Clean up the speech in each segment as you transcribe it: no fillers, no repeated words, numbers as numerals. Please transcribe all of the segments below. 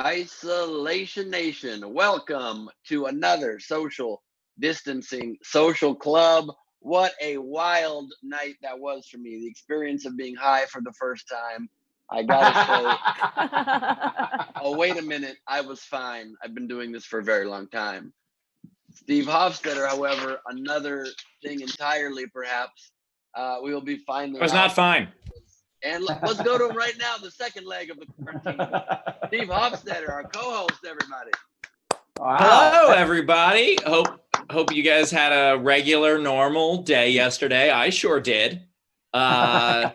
Isolation Nation, welcome to another social distancing social club. What a wild night that was for me. The experience of being high for the first time. I gotta say, oh, wait a minute, I was fine. I've been doing this for a very long time. Steve Hofstetter, however, another thing entirely, perhaps. We will be finding I was not fine. And let's go to him right now, the second leg of the quarantine. Steve Hofstetter, our co-host, everybody. Wow. Hello, everybody. Hope you guys had a regular, normal day yesterday. I sure did. Yeah,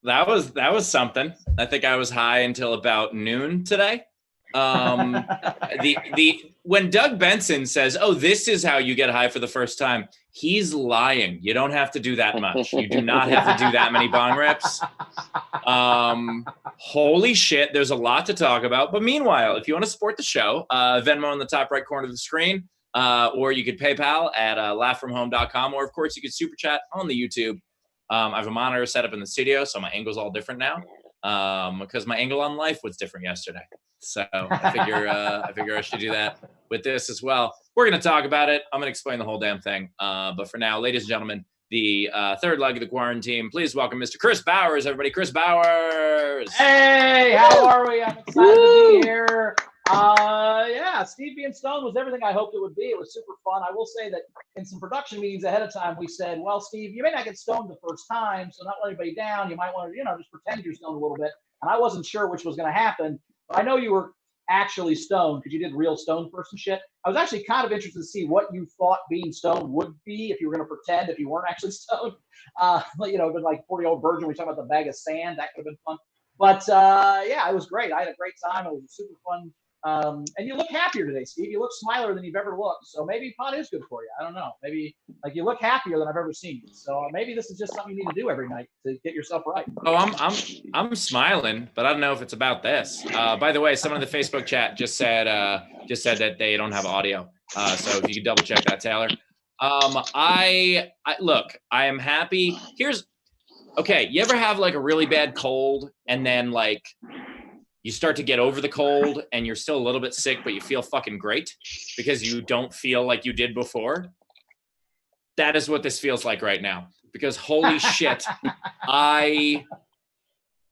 that was something. I think I was high until about noon today. When Doug Benson says, "Oh, this is how you get high for the first time," he's lying. You don't have to do that much. You do not have to do that many bong rips. Holy shit, there's a lot to talk about. But meanwhile, if you want to support the show, Venmo in the top right corner of the screen, or you could PayPal at laughfromhome.com, or of course you could super chat on the YouTube. I have a monitor set up in the studio, so my angle's all different now, because my angle on life was different yesterday. So I figure I should do that with this as well. We're going to talk about it. I'm going to explain the whole damn thing. But for now, ladies and gentlemen, the third leg of the quarantine, please welcome Mr. Chris Bowers, everybody. Chris Bowers. Hey, how are we? I'm excited to be here. Yeah, Steve being stoned was everything I hoped it would be. It was super fun. I will say that in some production meetings ahead of time, we said, well, Steve, you may not get stoned the first time, so not let anybody down. You might want to, just pretend you're stoned a little bit. And I wasn't sure which was going to happen. But I know you were actually stoned because you did real stoned person shit. I was actually kind of interested to see what you thought being stoned would be if you were going to pretend if you weren't actually stoned. Been like 40-year-old virgin. We talked about the bag of sand. That could have been fun. But yeah, it was great. I had a great time. It was super fun. And you look happier today, Steve. You look smiler than you've ever looked. So maybe pot is good for you. I don't know. Maybe you look happier than I've ever seen you. So maybe this is just something you need to do every night to get yourself right. Oh, I'm smiling, but I don't know if it's about this. By the way, someone in the Facebook chat just said that they don't have audio. So if you could double check that, Taylor. I look, I am happy. Okay. You ever have like a really bad cold and then like you start to get over the cold and you're still a little bit sick, but you feel fucking great because you don't feel like you did before? That is what this feels like right now. Because holy shit,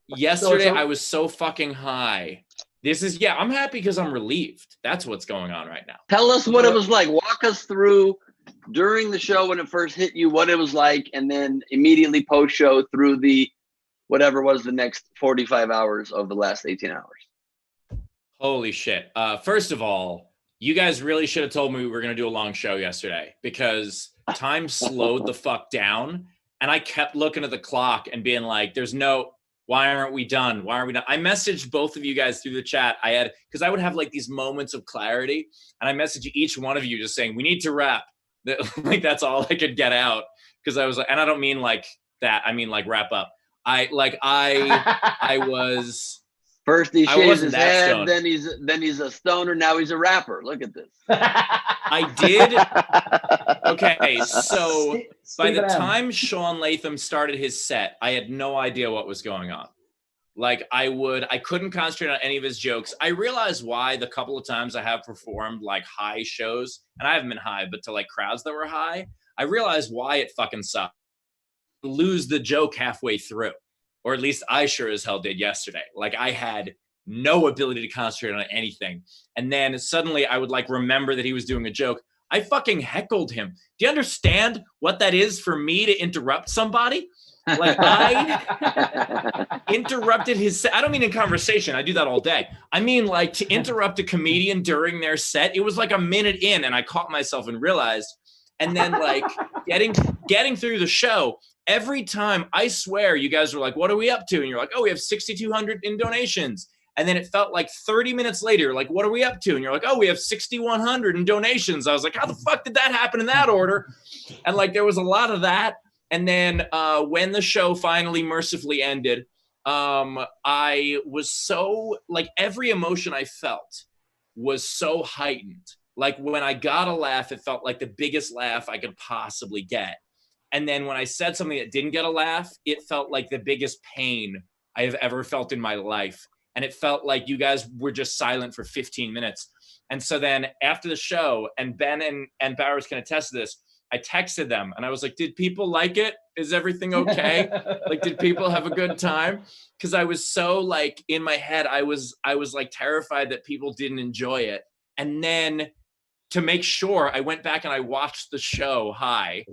yesterday I was so fucking high. I'm happy because I'm relieved. That's what's going on right now. Tell us what it was like. Walk us through during the show when it first hit you, what it was like, and then immediately post-show through the whatever was the next 45 hours of the last 18 hours. Holy shit. First of all, you guys really should have told me we were going to do a long show yesterday because time slowed the fuck down. And I kept looking at the clock and being like, why aren't we done? Why aren't we done? I messaged both of you guys through the chat. Because I would have like these moments of clarity. And I messaged each one of you just saying, we need to wrap. Like that's all I could get out. Because I was like, and I don't mean like that. I mean like wrap up. I was first he shaves his head, stoned. then he's a stoner, now he's a rapper. Look at this. I did. Okay, so by the time Sean Latham started his set, I had no idea what was going on. Like I couldn't concentrate on any of his jokes. I realized why the couple of times I have performed like high shows, and I haven't been high, but to like crowds that were high, I realized why it fucking sucked. Lose the joke halfway through, or at least I sure as hell did yesterday. Like I had no ability to concentrate on anything, and then suddenly I would like remember that he was doing a joke. I fucking heckled him. Do you understand what that is for me to interrupt somebody? Like I interrupted his set. I don't mean in conversation. I do that all day. I mean like to interrupt a comedian during their set. It was like a minute in, and I caught myself and realized. And then like getting through the show. Every time, I swear, you guys were like, what are we up to? And you're like, oh, we have 6,200 in donations. And then it felt like 30 minutes later, like, what are we up to? And you're like, oh, we have 6,100 in donations. I was like, how the fuck did that happen in that order? And like, there was a lot of that. And then when the show finally mercifully ended, I was so, like, every emotion I felt was so heightened. Like, when I got a laugh, it felt like the biggest laugh I could possibly get. And then when I said something that didn't get a laugh, it felt like the biggest pain I have ever felt in my life. and it felt like you guys were just silent for 15 minutes. And so then after the show, and Ben and Bowers can attest to this, I texted them and I was like, did people like it? Is everything okay? Like, did people have a good time? Because I was so like in my head, I was like terrified that people didn't enjoy it. And then to make sure, I went back and I watched the show high,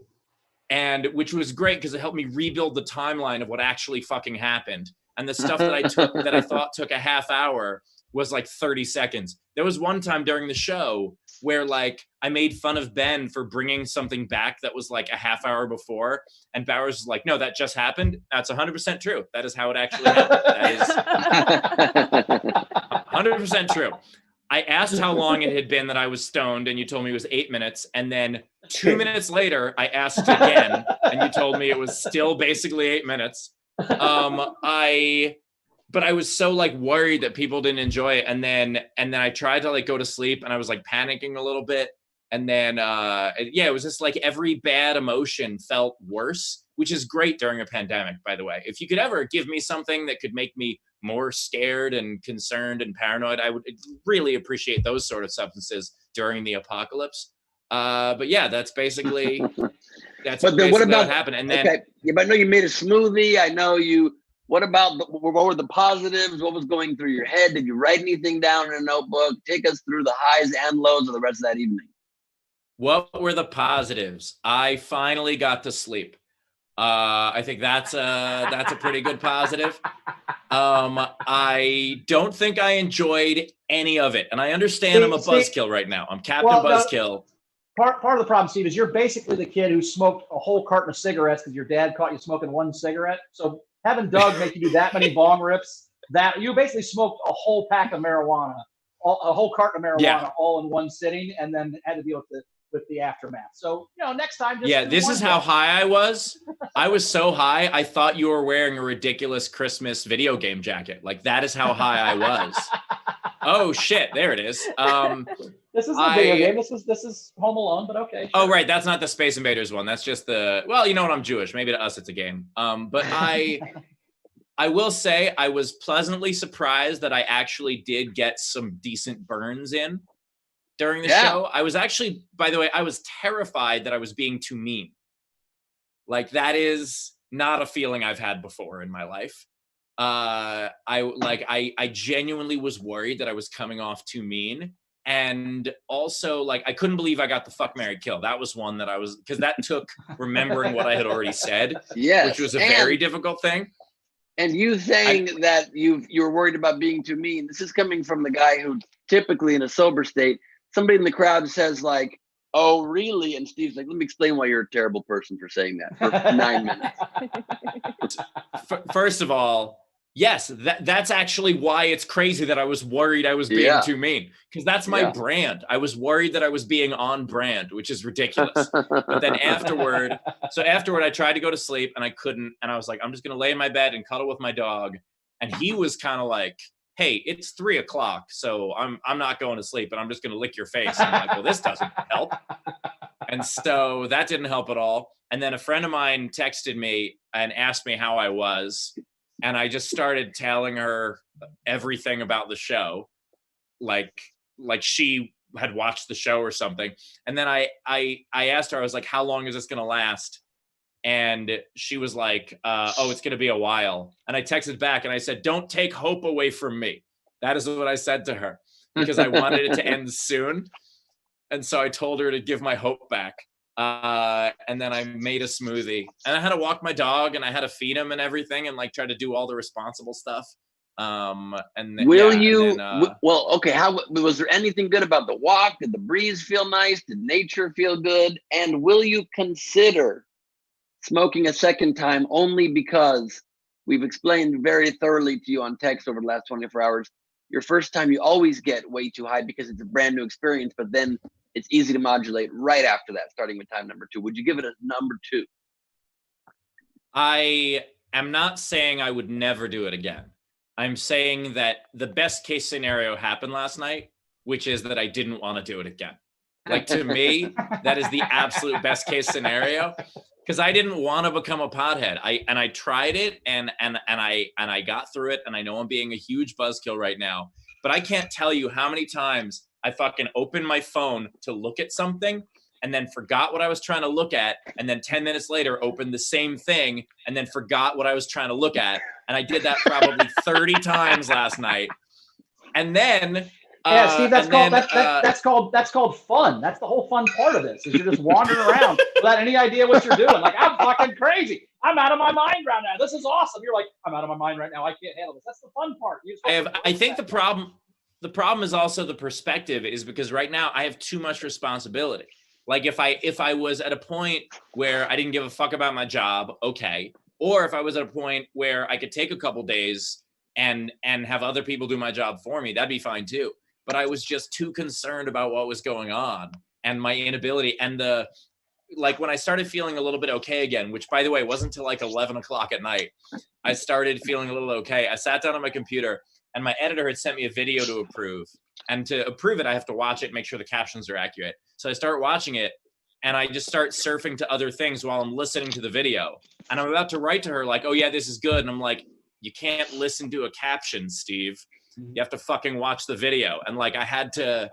and which was great because it helped me rebuild the timeline of what actually fucking happened. And the stuff that I thought took a half hour was like 30 seconds. There was one time during the show where like I made fun of Ben for bringing something back that was like a half hour before, and Bowers was like, no, that just happened. That's 100% true. That is how it actually happened. That is 100% true. I asked how long it had been that I was stoned, and you told me it was 8 minutes. And then 2 minutes later, I asked again, and you told me it was still basically 8 minutes. But I was so like worried that people didn't enjoy it. And then I tried to like go to sleep, and I was like panicking a little bit. And then, it was just like every bad emotion felt worse, which is great during a pandemic, by the way. If you could ever give me something that could make me more scared and concerned and paranoid, I would really appreciate those sort of substances during the apocalypse. But yeah, that's basically, what happened. And then, okay, yeah, but I know you made a smoothie. I know you. What were the positives? What was going through your head? Did you write anything down in a notebook? Take us through the highs and lows of the rest of that evening. What were the positives? I finally got to sleep. I think that's a pretty good positive. I don't think I enjoyed any of it, and I understand I'm a buzzkill right now. I'm Captain Buzzkill. Part of the problem, Steve, is you're basically the kid who smoked a whole carton of cigarettes because your dad caught you smoking one cigarette. So having Doug make you do that many bong rips, that you basically smoked a whole pack of marijuana, a whole carton of marijuana, all in one sitting, and then had to deal with the aftermath. So, next time. This is how high I was. I was so high, I thought you were wearing a ridiculous Christmas video game jacket. Like, that is how high I was. Oh shit, there it is. This is a video game. This is Home Alone, but okay. Sure. Oh, right. That's not the Space Invaders one. That's just well, you know what? I'm Jewish. Maybe to us it's a game. But I will say I was pleasantly surprised that I actually did get some decent burns in during the show. I was actually, by the way, I was terrified that I was being too mean. Like, that is not a feeling I've had before in my life. I genuinely was worried that I was coming off too mean. And also, like, I couldn't believe I got the fuck, marry, kill. That was one that because that took remembering what I had already said, which was a very difficult thing. And you saying that you were worried about being too mean, this is coming from the guy who typically in a sober state, somebody in the crowd says like, oh, really? And Steve's like, let me explain why you're a terrible person for saying that for 9 minutes. First of all, yes, that's actually why it's crazy that I was worried I was being too mean, because that's my brand. I was worried that I was being on brand, which is ridiculous. But then afterward, I tried to go to sleep and I couldn't. And I was like, I'm just going to lay in my bed and cuddle with my dog. And he was kind of like, hey, it's 3 o'clock, so I'm not going to sleep, and I'm just going to lick your face. And I'm like, well, this doesn't help. And so that didn't help at all. And then a friend of mine texted me and asked me how I was. And I just started telling her everything about the show, like she had watched the show or something. And then I asked her, I was like, how long is this going to last? And she was like, oh, it's going to be a while. And I texted back and I said, don't take hope away from me. That is what I said to her, because I wanted it to end soon. And so I told her to give my hope back. And then I made a smoothie, and I had to walk my dog, and I had to feed him and everything, and like try to do all the responsible stuff. And then, well, okay. How was there anything good about the walk? Did the breeze feel nice? Did nature feel good? And will you consider smoking a second time, only because we've explained very thoroughly to you on text over the last 24 hours, your first time you always get way too high because it's a brand new experience, but then it's easy to modulate right after that, starting with time number 2. Would you give it a number 2? I am not saying I would never do it again. I'm saying that the best case scenario happened last night, which is that I didn't want to do it again. Like, to me, that is the absolute best case scenario. because I didn't want to become a pothead. I tried it and I got through it, and I know I'm being a huge buzzkill right now, but I can't tell you how many times I fucking opened my phone to look at something and then forgot what I was trying to look at, and then 10 minutes later opened the same thing and then forgot what I was trying to look at. And I did that probably 30 times last night. And then yeah, Steve, that's called fun. That's the whole fun part of this. Is you're just wandering around without any idea what you're doing. Like, I'm fucking crazy. I'm out of my mind right now. This is awesome. You're like, I'm out of my mind right now. I can't handle this. That's the fun part. I think the problem is also the perspective, is because right now I have too much responsibility. Like if I was at a point where I didn't give a fuck about my job, okay. Or if I was at a point where I could take a couple days and have other people do my job for me, that'd be fine too. But I was just too concerned about what was going on and my inability. And like when I started feeling a little bit okay again, which by the way, wasn't until like 11 o'clock at night, I started feeling a little okay. I sat down on my computer and my editor had sent me a video to approve. And to approve it, I have to watch it and make sure the captions are accurate. So I start watching it and I just start surfing to other things while I'm listening to the video. And I'm about to write to her like, oh yeah, this is good. And I'm like, you can't listen to a caption, Steve. You have to fucking watch the video. And like, I had to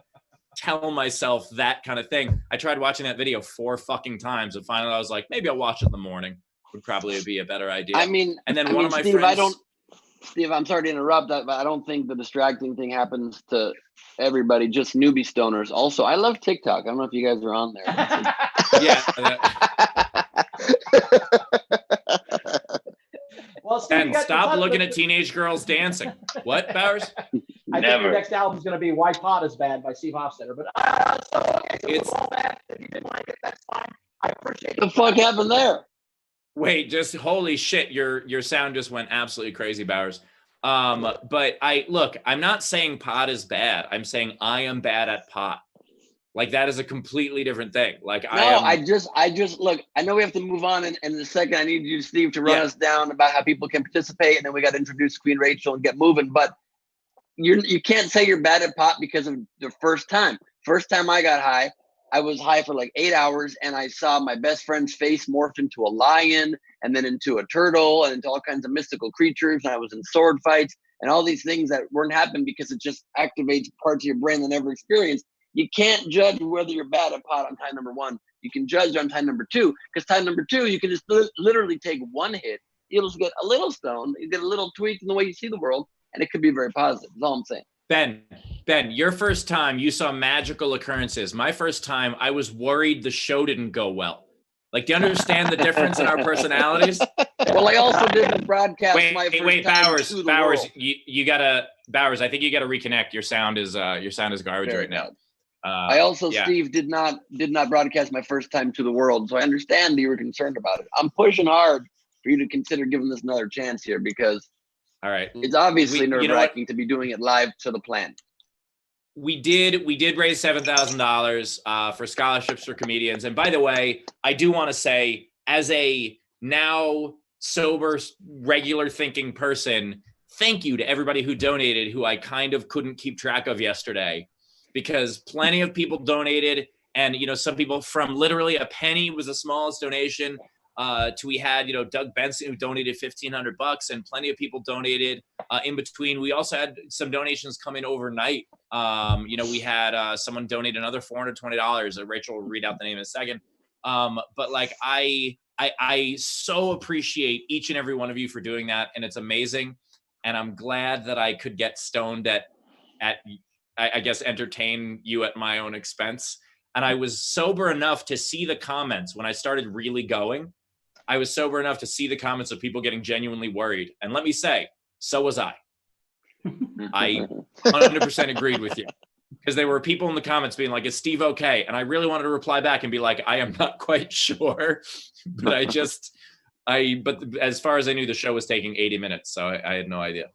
tell myself that kind of thing. I tried watching that video 4 fucking times. And finally I was like, maybe I'll watch it in the morning. Would probably be a better idea. And then one of my Steve, friends... Steve, I'm sorry to interrupt, but I don't think the distracting thing happens to everybody, just newbie stoners. Also, I love TikTok. I don't know if you guys are on there. Yeah. Well, Steve, and stop looking at teenage girls dancing. What, Bowers? I think your next album is going to be "Why Pot Is Bad" by Steve Hofstetter. But it's all bad. If you didn't like it, that's fine. I appreciate it. What the fuck happened there? Wait, just holy shit! Your sound just went absolutely crazy, Bowers. But I'm not saying pot is bad. I'm saying I am bad at pot. Like that is a completely different thing. Like no, I just look. I know we have to move on, and in a second, I need you, Steve, to run us down about how people can participate, and then we got to introduce Queen Rachel and get moving. But you can't say you're bad at pot because of the first time. First time I got high, I was high for like 8 hours, and I saw my best friend's face morph into a lion, and then into a turtle, and into all kinds of mystical creatures. And I was in sword fights, and all these things that weren't happening because it just activates parts of your brain that never experienced. You can't judge whether you're bad at pot on time number 1. You can judge on time number 2, because time number 2, you can just literally take one hit. You'll just get a little stoned, you get a little tweak in the way you see the world, and it could be very positive. That's all I'm saying. Ben, your first time you saw magical occurrences. My first time, I was worried the show didn't go well. Like, do you understand the difference in our personalities? Well, I also didn't broadcast my first wait, time Bowers, to the Bowers, world. you gotta, Bowers. I think you gotta reconnect. Your sound is garbage right now. I also, Steve, did not broadcast my first time to the world, so I understand you were concerned about it. I'm pushing hard for you to consider giving this another chance here, because all right, it's obviously nerve-wracking to be doing it live to the plan. We did raise $7,000 for scholarships for comedians. And by the way, I do want to say, as a now sober, regular thinking person, thank you to everybody who donated, who I kind of couldn't keep track of yesterday, because plenty of people donated. And, some people from literally a penny was the smallest donation to we had, Doug Benson, who donated $1,500, and plenty of people donated in between. We also had some donations come in overnight. We had someone donate another $420. Rachel will read out the name in a second. But like, I so appreciate each and every one of you for doing that. And it's amazing. And I'm glad that I could get stoned at I guess, entertain you at my own expense. And I was sober enough to see the comments when I started really going. I was sober enough to see the comments of people getting genuinely worried. And let me say, so was I. I 100% agreed with you, because there were people in the comments being like, is Steve okay? And I really wanted to reply back and be like, I am not quite sure, but but as far as I knew, the show was taking 80 minutes. So I had no idea.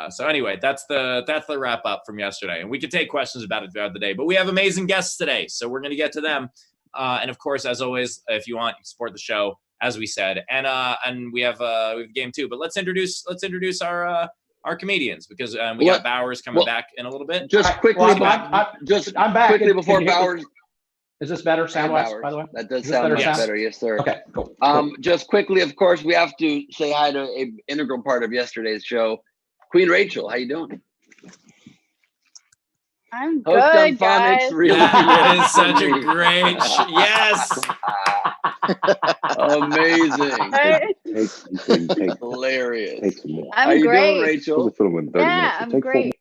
So anyway, that's the wrap up from yesterday, and we could take questions about it throughout the day, but we have amazing guests today, so we're going to get to them. And of course, as always, if you want, you support the show, as we said, and we have game 2, but let's introduce our comedians, because we got Bowers coming back in a little bit. Just quickly, I'm back. Quickly before Bowers. Is this better sound-wise, by the way? That does sound much better. Yes, sir. Okay, cool. Just quickly, of course, we have to say hi to an integral part of yesterday's show, Queen Rachel. How you doing? I'm good, guys. Really? It is such a great yes. Amazing. Hilarious. I'm How you great. doing, Rachel? Yeah, I'm great.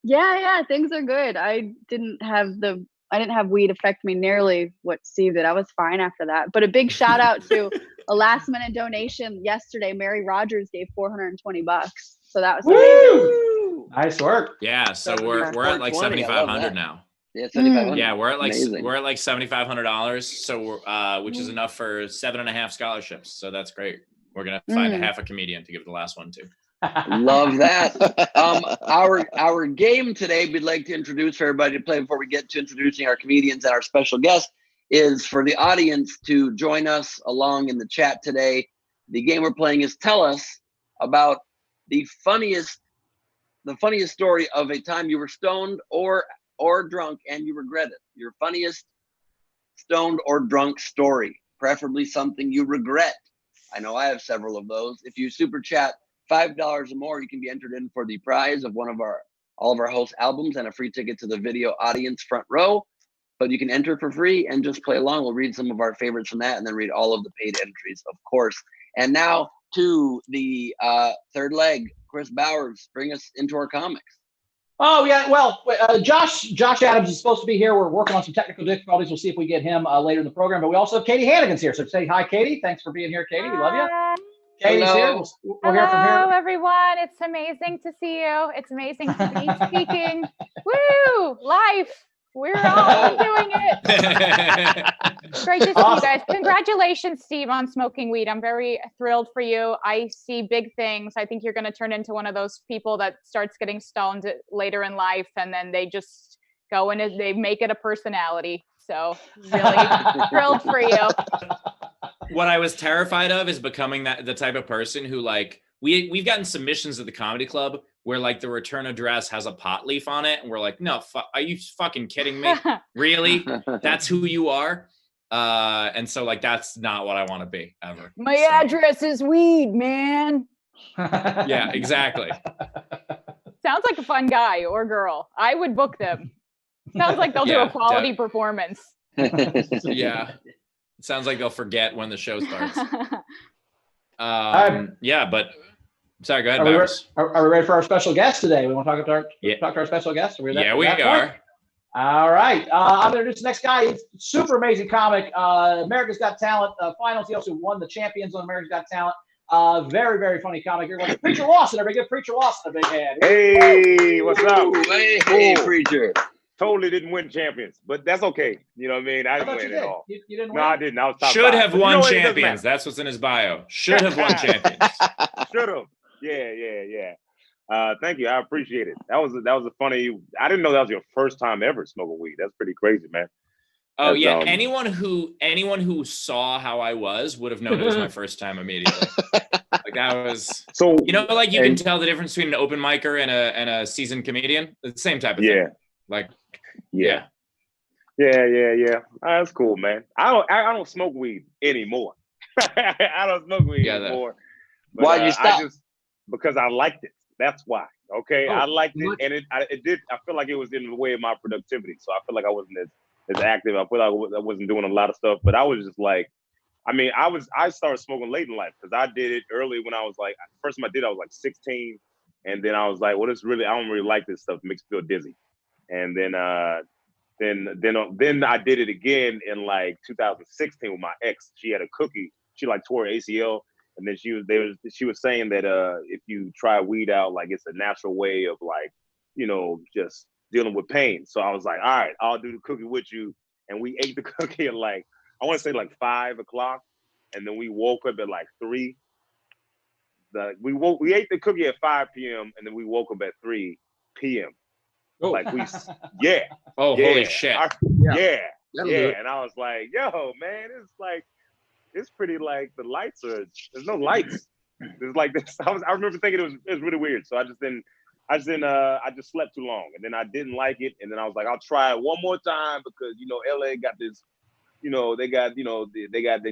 Yeah, things are good. I didn't have weed affect me nearly what Steve did. I was fine after that. But a big shout out to a last minute donation yesterday. Mary Rogers gave $420. So that was amazing. Nice work. Yeah, so we're at like 7,500 now. Yeah, 7,500. Yeah, we're at like Amazing. $7,500. So which is enough for 7.5 scholarships. So that's great. We're gonna find a half a comedian to give the last one to. Love that. Our game today, we'd like to introduce for everybody to play before we get to introducing our comedians and our special guest, is for the audience to join us along in the chat today. The game we're playing is tell us about the funniest story of a time you were stoned or drunk and you regret it. Your funniest stoned or drunk story, preferably something you regret. I know I have several of those. If you super chat $5 or more, you can be entered in for the prize of all of our host albums and a free ticket to the video audience front row. But you can enter for free and just play along. We'll read some of our favorites from that and then read all of the paid entries, of course. And now to the third leg. Chris Bowers, bring us into our comics. Oh, yeah. Well, Josh Adams is supposed to be here. We're working on some technical difficulties. We'll see if we get him later in the program. But we also have Katie Hannigan's here. So say hi, Katie. Thanks for being here, Katie. We love you. Katie's here. We'll hear from here. Hello, everyone. It's amazing to see you. It's amazing to be speaking. Woo! Life. We're all doing it. Great to see you guys. Congratulations, Steve, on smoking weed. I'm very thrilled for you. I see big things. I think you're going to turn into one of those people that starts getting stoned later in life, and then they just go and they make it a personality. So really thrilled for you. What I was terrified of is becoming the type of person who, like, we've gotten submissions at the comedy club where like the return address has a pot leaf on it. And we're like, no, are you fucking kidding me? Really? That's who you are? And so like, that's not what I want to be ever. My address is weed, man. Yeah, exactly. Sounds like a fun guy or girl. I would book them. Sounds like they'll do a quality performance. Yeah. It sounds like they'll forget when the show starts. Yeah, but sorry, go ahead, Bowers. Are we ready for our special guest today? We want to talk to our special guest? We are. All right. I'm going to introduce the next guy. He's a super amazing comic. America's Got Talent finals. He also won the champions on America's Got Talent. Very, very funny comic. You're like Preacher Lawson. Everybody give Preacher Lawson a big hand. Hey, what's up? Hey, Preacher. Totally didn't win champions, but that's okay. You know what I mean? I didn't win at all. You didn't win? No, I didn't. I was top Should five. have won champions. That's what's in his bio. Should have won champions. Should have. Yeah. Thank you. I appreciate it. That was a funny. I didn't know that was your first time ever smoking weed. That's pretty crazy, man. Oh yeah. Anyone who saw how I was would have known it was my first time immediately. Like that was so. You know, like you can tell the difference between an open micer and a seasoned comedian. It's the same type of thing. Like. Yeah. That's cool, man. I don't smoke weed anymore. I don't smoke weed anymore. But, why did you stop? Because I liked it. That's why. Okay, I liked it, and it did. I feel like it was in the way of my productivity, so I feel like I wasn't as active. I feel like I wasn't doing a lot of stuff, but I was just like, I mean, I started smoking late in life because I did it early when I was like, first time I did, I was like 16, and then I was like, well, I don't really like this stuff. It makes me feel dizzy. And then I did it again in like 2016 with my ex. She had a cookie. She like tore her ACL, and then she was saying that if you try weed out, like it's a natural way of like, you know, just dealing with pain. So I was like, all right, I'll do the cookie with you. And we ate the cookie at like, I want to say like 5 o'clock, and then we woke up at like 3. We ate the cookie at 5 p.m. and then we woke up at 3 p.m. Oh. Like holy shit. And I was like, yo, man, it's pretty like there's no lights. There's like this. I remember thinking it was really weird. So I just didn't I just slept too long, and then I didn't like it, and then I was like, I'll try it one more time because LA got this, they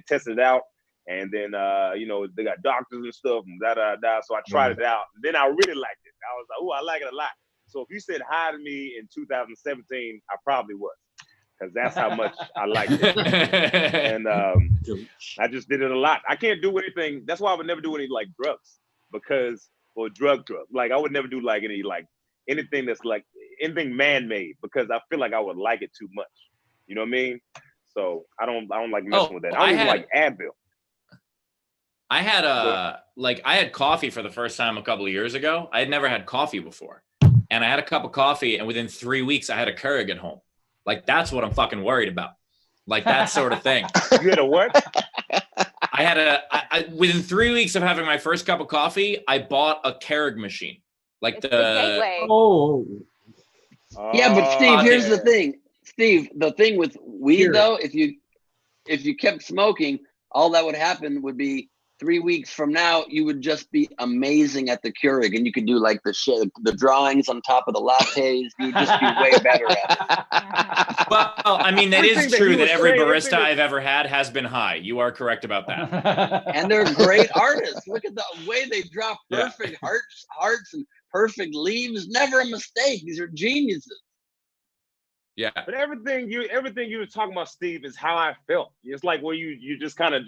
tested it out, and then they got doctors and stuff and da. So I tried it out, and then I really liked it. I was like, oh, I like it a lot. So if you said hi to me in 2017, I probably was, because that's how much I liked it. And I just did it a lot. I can't do anything. That's why I would never do any like drugs, or drug. Like I would never do like anything that's like anything man-made, because I feel like I would like it too much. You know what I mean? So I don't like messing with that. I don't even like Advil. I had coffee for the first time a couple of years ago. I had never had coffee before. And I had a cup of coffee, and within 3 weeks I had a Keurig at home. Like, that's what I'm fucking worried about. Like, that sort of thing. You had a what? I within 3 weeks of having my first cup of coffee, I bought a Keurig machine. Like it's the gateway. Yeah, but Steve, here's the thing. Steve, the thing with weed though, if you kept smoking, all that would happen would be 3 weeks from now, you would just be amazing at the Keurig, and you could do like the drawings on top of the lattes. You would just be way better at it. Well, I mean, that is true that every barista I've ever had has been high. You are correct about that. And they're great artists. Look at the way they draw perfect hearts and perfect leaves. Never a mistake. These are geniuses. Yeah. But everything you were talking about, Steve, is how I felt. It's like where you just kind of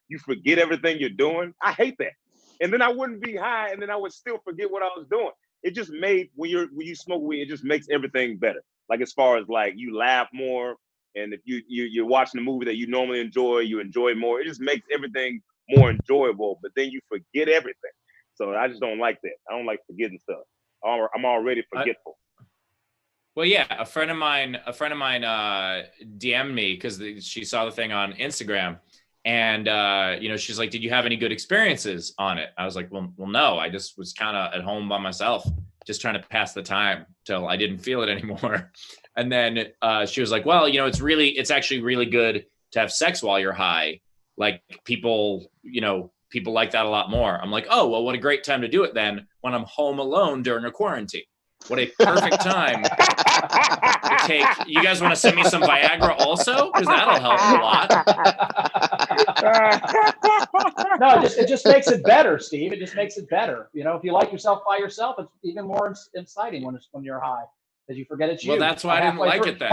you forget everything you're doing. I hate that. And then I wouldn't be high, and then I would still forget what I was doing. It just made when you smoke weed, it just makes everything better. Like as far as like you laugh more, and if you're watching a movie that you normally enjoy, you enjoy more. It just makes everything more enjoyable. But then you forget everything. So I just don't like that. I don't like forgetting stuff. I'm already forgetful. Well, yeah, a friend of mine DM'd me because she saw the thing on Instagram, and she's like, "Did you have any good experiences on it?" I was like, "Well, no. I just was kind of at home by myself, just trying to pass the time till I didn't feel it anymore." And then she was like, "Well, it's actually really good to have sex while you're high. Like people like that a lot more." I'm like, "Oh, well, what a great time to do it then when I'm home alone during a quarantine. What a perfect time to take." You guys want to send me some Viagra also? Because that'll help a lot. No, it just makes it better, Steve. It just makes it better. If you like yourself by yourself, it's even more exciting when you're high, because you forget it's you. Well, that's why I didn't like it then.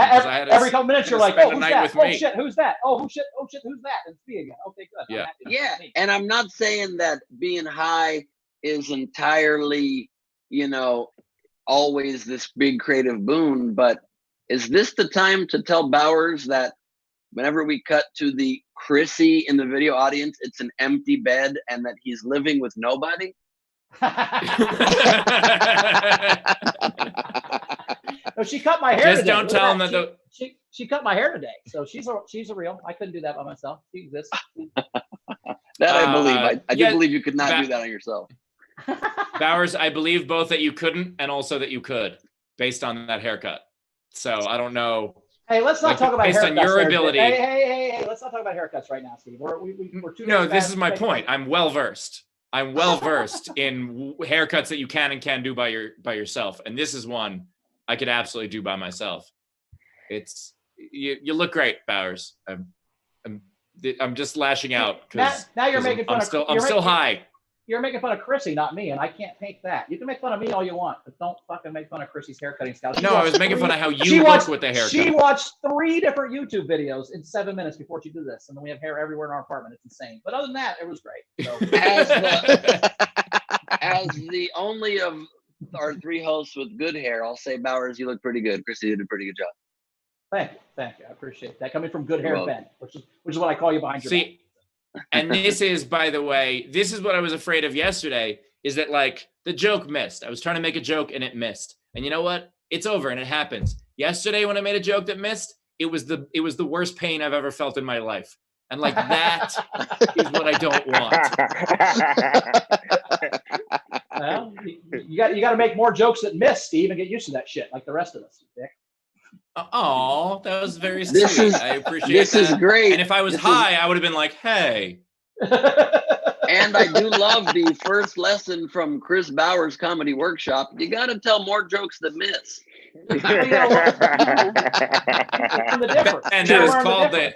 Every couple minutes you're like, "Oh, who's that? Oh shit, who's that? Oh shit, who's that?" And it's me again. Okay, good. Yeah. And I'm not saying that being high is entirely, always this big creative boon, but is this the time to tell Bowers that whenever we cut to the Chrissy in the video audience, it's an empty bed and that he's living with nobody? No, she cut my hair Just today. don't tell him that she cut my hair today, so she's a real. I couldn't do that by myself. She exists. That I believe. I do believe you could not do that on yourself. Bowers, I believe both that you couldn't and also that you could, based on that haircut. So I don't know. Hey, let's not talk about haircuts. Based on your ability. Hey, let's not talk about haircuts right now, Steve. We're too. No, this is my point. I'm well versed in haircuts that you can and can't do by yourself, and this is one I could absolutely do by myself. It's you look great, Bowers. I'm just lashing out because now you're making fun of. I'm still high. You're making fun of Chrissy, not me, and I can't take that. You can make fun of me all you want, but don't fucking make fun of Chrissy's haircutting style. I was making fun of how you look with the haircut. She watched 3 different YouTube videos in 7 minutes before she did this, and then we have hair everywhere in our apartment. It's insane. But other than that, it was great. So. As the only of our 3 hosts with good hair, I'll say, Bowers, you look pretty good. Chrissy did a pretty good job. Thank you. I appreciate that. Coming from good hair Ben, which is what I call you behind your back. And this is, by the way, this is what I was afraid of yesterday, is that like the joke missed. I was trying to make a joke and it missed. And you know what? It's over and it happens. Yesterday when I made a joke that missed, it was the worst pain I've ever felt in my life. And like that is what I don't want. Well, you got to make more jokes that miss, Steve, and get used to that shit like the rest of us, Dick. Oh, that was very sweet. I appreciate that. This is great. And if I was high, I would have been like, "Hey." And I do love the first lesson from Chris Bauer's comedy workshop. You got to tell more jokes than miss. And that is called the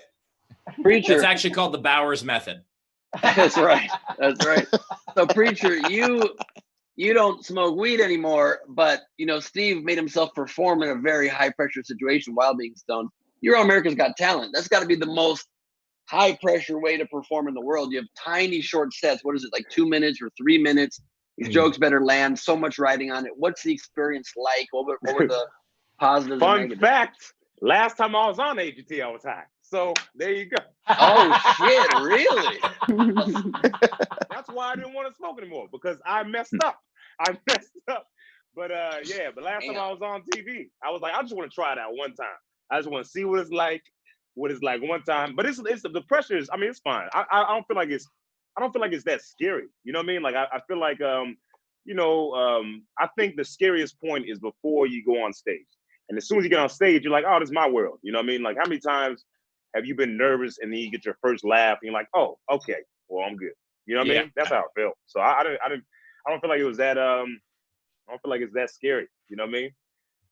Preacher. It's actually called the Bowers method. That's right. That's right. So, Preacher, you don't smoke weed anymore, but Steve made himself perform in a very high pressure situation while being stoned. You're on America's Got Talent. That's got to be the most high pressure way to perform in the world. You have tiny short sets. What is it, like 2 minutes or 3 minutes? These jokes better land. So much writing on it. What's the experience like? What were the positives? Fun fact: last time I was on AGT, I was high. So there you go. Oh shit! Really? That's why I didn't want to smoke anymore, because I messed up. But but last time I was on TV, I was like, I just want to try it out one time. I just want to see what it's like one time. But it's the pressure is. I mean, it's fine. I don't feel like it's that scary. You know what I mean? Like I feel like I think the scariest point is before you go on stage. And as soon as you get on stage, you're like, oh, this is my world. You know what I mean? Like, how many times have you been nervous and then you get your first laugh and you're like, oh, okay, well, I'm good. You know what I mean? That's how it felt. So I don't feel like it was that I don't feel like it's that scary. You know what I mean?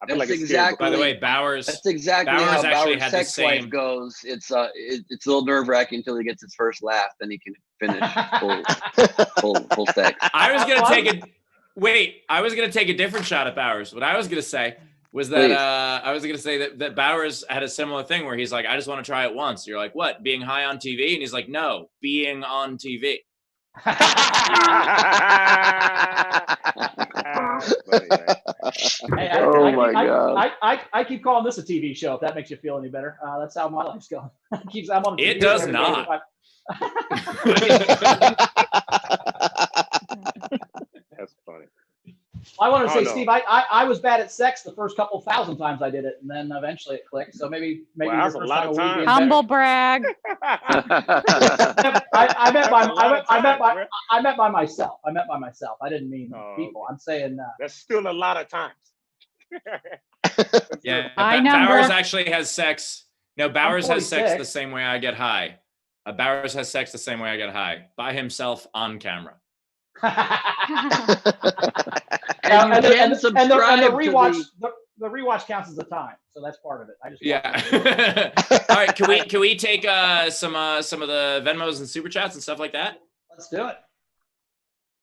I feel like it's scary. By the way, Bowers. That's exactly how Bowers' sex life goes. It's a little nerve wracking until he gets his first laugh, then he can finish full sex. I was gonna take a different shot at Bowers. What I was gonna say was that that Bowers had a similar thing where he's like, I just want to try it once. You're like, what? Being high on TV? And he's like, no, being on TV. I keep calling this a TV show, if that makes you feel any better. That's how my life's going. I'm on it does not. That's funny. I wanted to say, Steve, I was bad at sex the first couple thousand times I did it, and then eventually it clicked. So maybe that's a lot of time. Humble brag. I meant by myself. I didn't mean people. I'm saying that's still a lot of times. Yeah, Bowers actually has sex. No, Bowers has sex the same way I get high. Bowers has sex the same way I get high, by himself on camera. And the rewatch counts as a time, so that's part of it. I just All right, can we take some of the Venmos and super chats and stuff like that? Let's do it.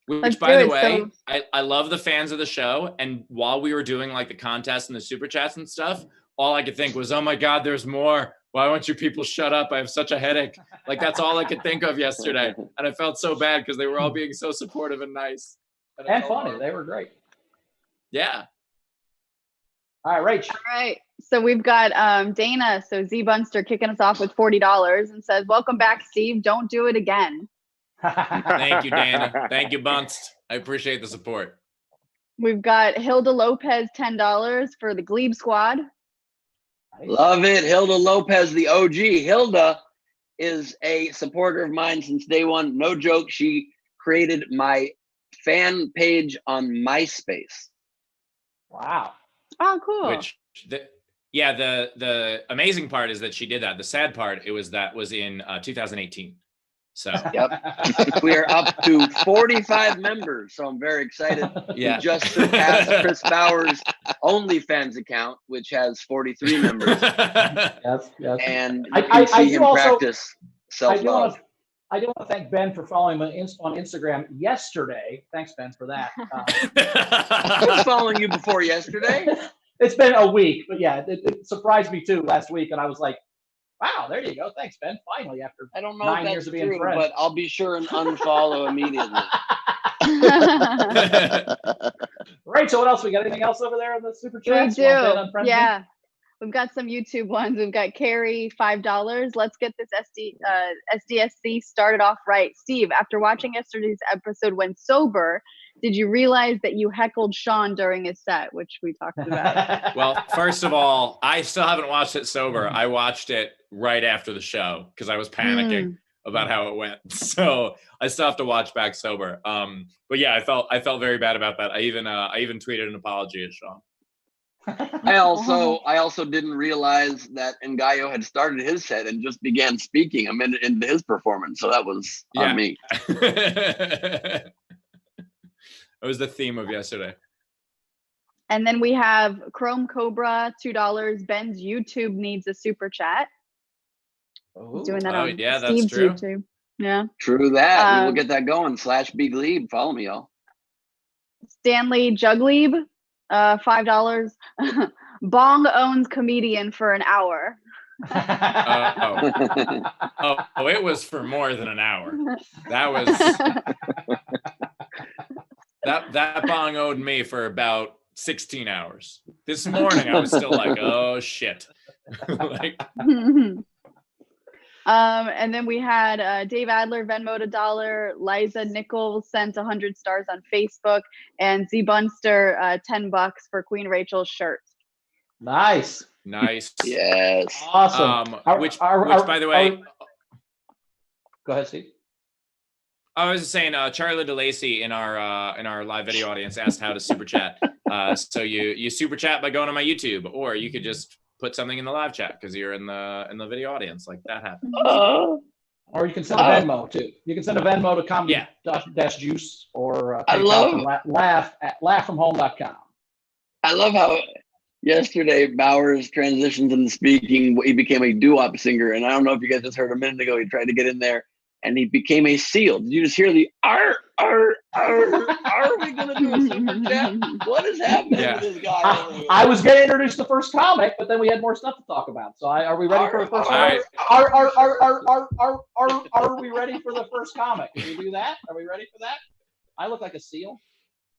Which, by the way, I love the fans of the show. And while we were doing like the contest and the super chats and stuff, all I could think was, oh my God, there's more. Why won't you people shut up? I have such a headache. Like, that's all I could think of yesterday. And I felt so bad because they were all being so supportive and nice. And funny. They were great. Yeah. All right, Rach. All right. So we've got Dana. So Z Bunster kicking us off with $40 and says, welcome back, Steve. Don't do it again. Thank you, Dana. Thank you, Bunst. I appreciate the support. We've got Hilda Lopez, $10 for the Glebe Squad. Love it. Hilda Lopez, the OG. Hilda is a supporter of mine since day one. No joke. She created my fan page on MySpace. Wow. Oh, cool. The amazing part is that she did that. The sad part, was in 2018. So yep, we are up to 45 members. So I'm very excited. Yeah, we just surpassed Chris Bauer's OnlyFans account, which has 43 members. Yes. And I see him practice self-love. I do want to thank Ben for following me on Instagram yesterday. Thanks, Ben, for that. I was following you before yesterday. It's been a week, but yeah, it surprised me too last week, and I was like, wow, there you go. Thanks, Ben. Finally, after I don't know 9 if years that's of being true, friends. but I'll be sure and unfollow immediately. Right. So what else? We got anything else over there in the super chat? We do. Yeah. We've got some YouTube ones. We've got Carrie, $5. Let's get this SDSC started off right. Steve, after watching yesterday's episode when sober, did you realize that you heckled Sean during his set, which we talked about? Well, first of all, I still haven't watched it sober. I watched it right after the show because I was panicking about how it went. So I still have to watch back sober. But yeah, I felt very bad about that. I even tweeted an apology at Sean. I also didn't realize that Ngaio had started his set and just began speaking a minute into his performance. So that was on me. That was the theme of yesterday. And then we have Chrome Cobra, $2. Ben's YouTube needs a super chat. He's doing that on Steve's YouTube. Yeah. True that. We will get that going. /B Glebe. Follow me, y'all. Stanley Juglebe, $5. Bong owns comedian for an hour. It was for more than an hour. That was that bong owed me for about 16 hours. This morning I was still like, oh shit. And then we had Dave Adler Venmoed $1, Liza Nichols sent 100 stars on Facebook, and Z Bunster $10 for Queen Rachel's shirt. Nice. Yes. Awesome. Which by the way, go ahead, Steve. I was just saying, Charlie DeLacy in our live video audience asked how to super chat. So you super chat by going to my YouTube, or you could just put something in the live chat because you're in the video audience. Like that happens. Or you can send a Venmo too. You can send a Venmo to comedy-juice or laughfromhome.com. I love how yesterday Bowers transitioned into speaking. He became a doo-wop singer, and I don't know if you guys just heard a minute ago. He tried to get in there, and he became a seal. Did you just hear the "ar ar ar"? Are we gonna do a super chat? What is happening with this guy? I was going to introduce the first comic, but then we had more stuff to talk about. So are we ready for the first comic? Are we ready for the first comic? Can we do that? Are we ready for that? I look like a seal.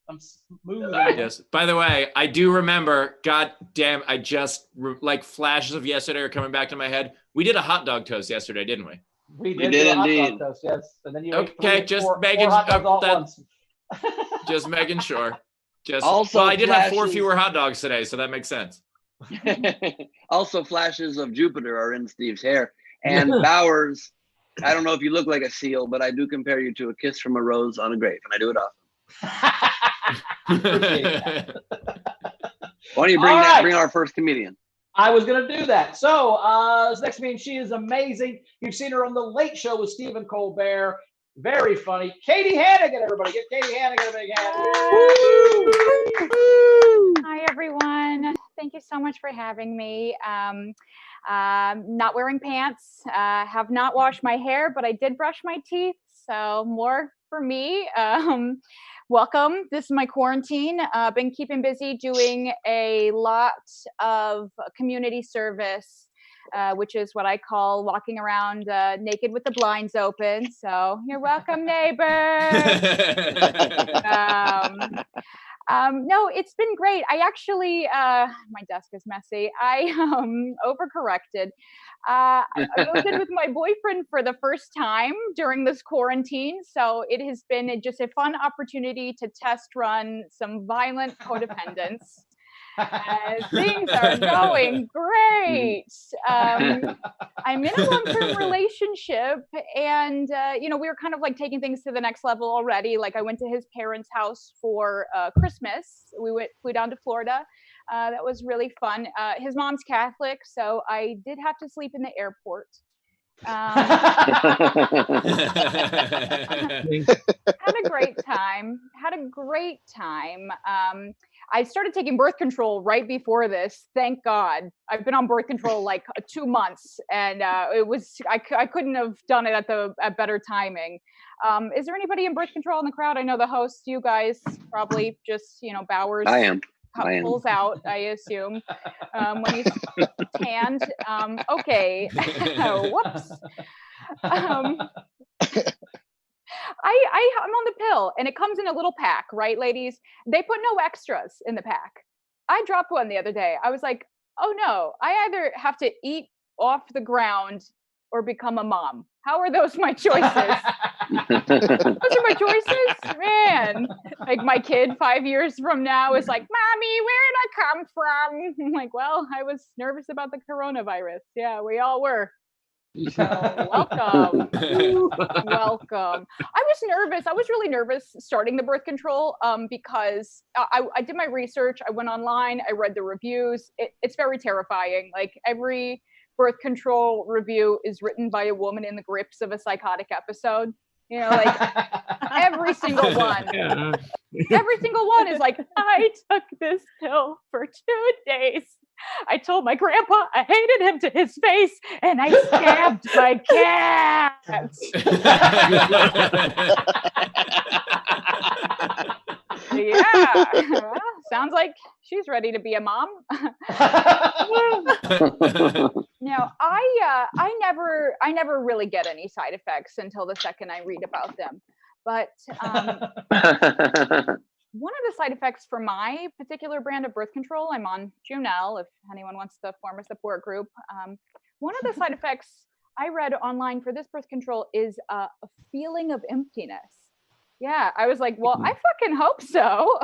I'm smooth. Yes. By the way, I do remember. God damn! I just like flashes of yesterday are coming back to my head. We did a hot dog toast yesterday, didn't we? We did indeed. Hot dog toast, yes. And then you just making sure. Also, I did have 4 fewer hot dogs today, so that makes sense. Also, flashes of Jupiter are in Steve's hair. And Bowers, I don't know if you look like a seal, but I do compare you to a kiss from a rose on a grave, and I do it often. Why don't you bring our first comedian? I was going to do that. So this next comedian, she is amazing. You've seen her on The Late Show with Stephen Colbert. Very funny. Katie Hannigan, everybody. Give Katie Hannigan a big hand. Hi, everyone. Thank you so much for having me. Not wearing pants. Have not washed my hair, but I did brush my teeth. So more for me. Welcome. This is my quarantine. Been keeping busy doing a lot of community service, which is what I call walking around naked with the blinds open. So you're welcome, neighbor. No, it's been great. I actually, my desk is messy. I overcorrected. I moved in with my boyfriend for the first time during this quarantine. So it has been just a fun opportunity to test run some violent codependence. Things are going great. I'm in a long-term relationship, and we were kind of like taking things to the next level already. Like I went to his parents' house for Christmas. We flew down to Florida. That was really fun. His mom's Catholic, so I did have to sleep in the airport. Had a great time. I started taking birth control right before this. Thank God. I've been on birth control like 2 months, and I couldn't have done it at better timing. Is there anybody in birth control in the crowd? I know the host, you guys probably just, Bowers. I am. Pulls out, I assume, when he's tanned. Okay. Whoops. I'm on the pill, and it comes in a little pack, right, ladies? They put no extras in the pack. I dropped one the other day. I was like, oh no, I either have to eat off the ground or become a mom. How are those my choices? Those are my choices? Man. Like my kid 5 years from now is like, Mommy, where did I come from? I'm like, well, I was nervous about the coronavirus. Yeah, we all were. Welcome. Welcome. I was nervous. I was really nervous starting the birth control because I did my research. I went online. I read the reviews. It's very terrifying. Like every birth control review is written by a woman in the grips of a psychotic episode. You know, like every single one. Yeah. Every single one is like, I took this pill for 2 days. I told my grandpa I hated him to his face, and I stabbed my cat. Yeah, well, sounds like she's ready to be a mom. No, I never really get any side effects until the second I read about them. But one of the side effects for my particular brand of birth control, I'm on Junelle, if anyone wants to form a support group. One of the side effects I read online for this birth control is a feeling of emptiness. Yeah, I was like, well, I fucking hope so.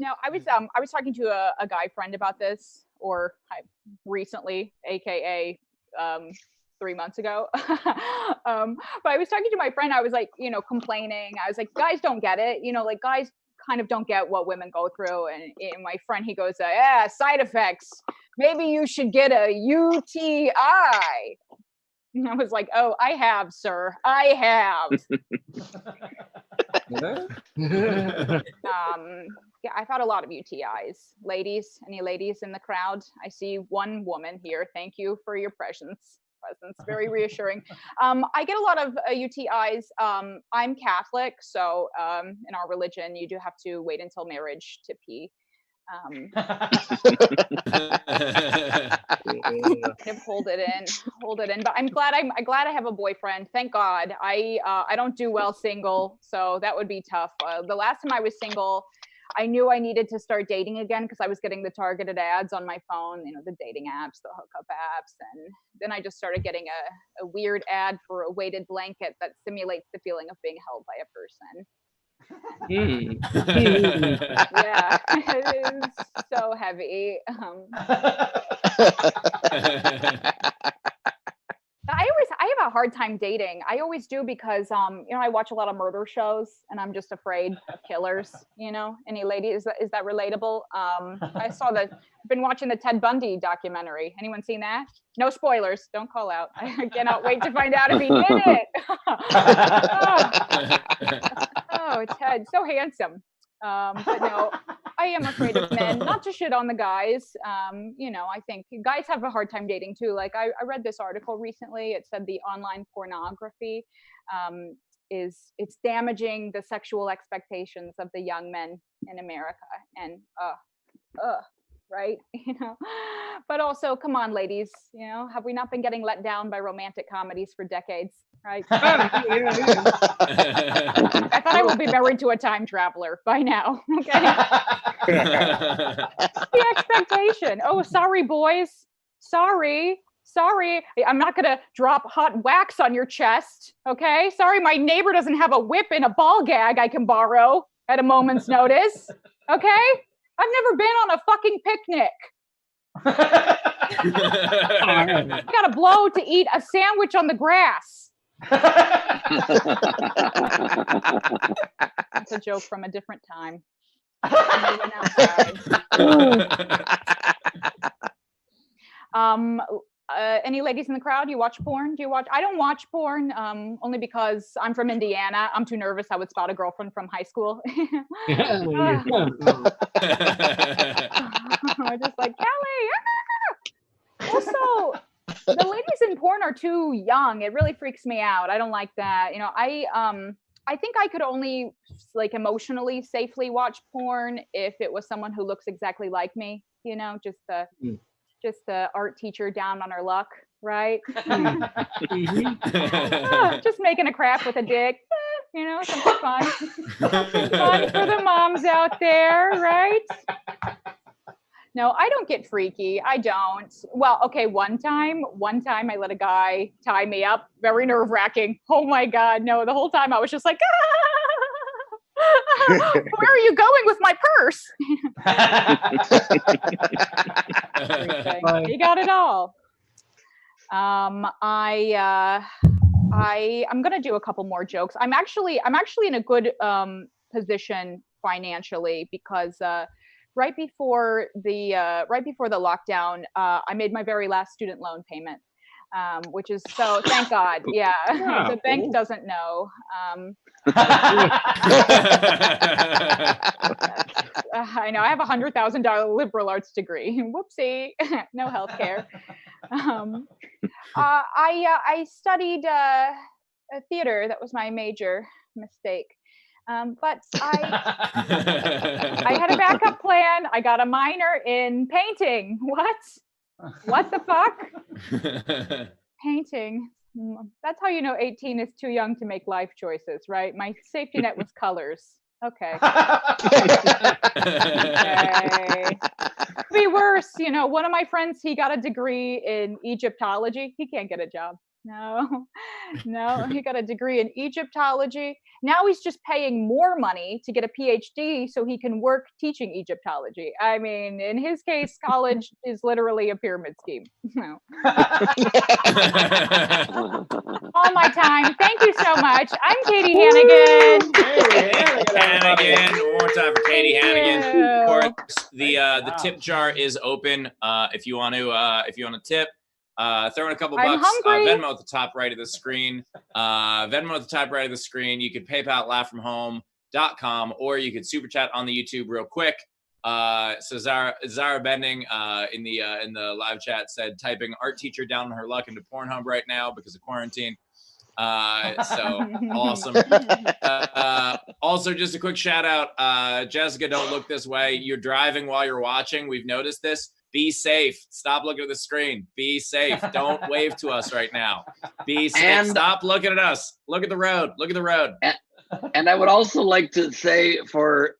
Now, I was talking to a guy friend about this, or recently, aka 3 months ago. But I was talking to my friend. I was like, complaining. I was like, guys don't get it. Like guys kind of don't get what women go through. And my friend, he goes, yeah, side effects. Maybe you should get a UTI. And I was like, oh, I have, sir. I have. Yeah, I've had a lot of UTIs. Ladies, any ladies in the crowd? I see one woman here. Thank you for your presence. Very reassuring. I get a lot of UTIs. I'm Catholic, so in our religion, you do have to wait until marriage to pee. Hold it in. But I'm glad I have a boyfriend. Thank God. I don't do well single, so that would be tough. The last time I was single, I knew I needed to start dating again because I was getting the targeted ads on my phone, the dating apps, the hookup apps. And then I just started getting a weird ad for a weighted blanket that simulates the feeling of being held by a person. Yeah, it is so heavy. I have a hard time dating. I always do because I watch a lot of murder shows and I'm just afraid of killers. Any ladies, is that relatable? I've been watching the Ted Bundy documentary. Anyone seen that? No spoilers. Don't call out. I cannot wait to find out if he did it. Oh, Ted, so handsome. But no, I am afraid of men. Not to shit on the guys. I think guys have a hard time dating too. Like I read this article recently. It said the online pornography it's damaging the sexual expectations of the young men in America. And right? But also, come on, ladies. Have we not been getting let down by romantic comedies for decades? Right? I thought I would be married to a time traveler by now. Okay. The expectation. Oh, sorry, boys. Sorry. I'm not going to drop hot wax on your chest. Okay. Sorry, my neighbor doesn't have a whip and a ball gag I can borrow at a moment's notice. Okay. I've never been on a fucking picnic. I got to blow to eat a sandwich on the grass. That's a joke from a different time. Any ladies in the crowd? You watch porn? I don't watch porn, only because I'm from Indiana. I'm too nervous I would spot a girlfriend from high school. I'm just like, Kelly. Also, the ladies in porn are too young. It really freaks me out. I don't like that. I think I could only emotionally safely watch porn if it was someone who looks exactly like me. Just the art teacher down on her luck, right? Just making a crap with a dick. Something fun. Something fun for the moms out there, right? No, I don't get freaky. I don't. Well, okay, one time I let a guy tie me up. Very nerve-wracking. Oh my God, no. The whole time I was just like, Where are you going with my purse? You got it all. I'm gonna do a couple more jokes. I'm actually in a good position financially because right before the lockdown, I made my very last student loan payment, which is so thank God. Yeah, the bank doesn't know. I know I have $100,000 liberal arts degree. Whoopsie, no healthcare. I studied theater. That was my major mistake. But I had a backup plan. I got a minor in painting. What the fuck? Painting. That's how you know 18 is too young to make life choices, right? My safety net was colors. Okay. Okay. Be worse, one of my friends, he got a degree in Egyptology. He can't get a job. No, he got a degree in Egyptology. Now he's just paying more money to get a PhD so he can work teaching Egyptology. I mean, in his case, college is literally a pyramid scheme. No. All my time. Thank you so much. I'm Katie Hannigan. Hannigan. One more time for Katie Hannigan. Of course, the tip jar is open. If you want to tip. Throw in a couple bucks. Venmo at the top right of the screen. Venmo at the top right of the screen. You could PayPal at laughfromhome.com, or you could super chat on the YouTube real quick. So Zara Bending in the live chat said typing art teacher down on her luck into Pornhub right now because of quarantine. So awesome. Also, just a quick shout out, Jessica, don't look this way. You're driving while you're watching. We've noticed this. Be safe. Stop looking at the screen. Be safe. Don't wave to us right now. Be safe. And stop looking at us. Look at the road. Look at the road. And I would also like to say for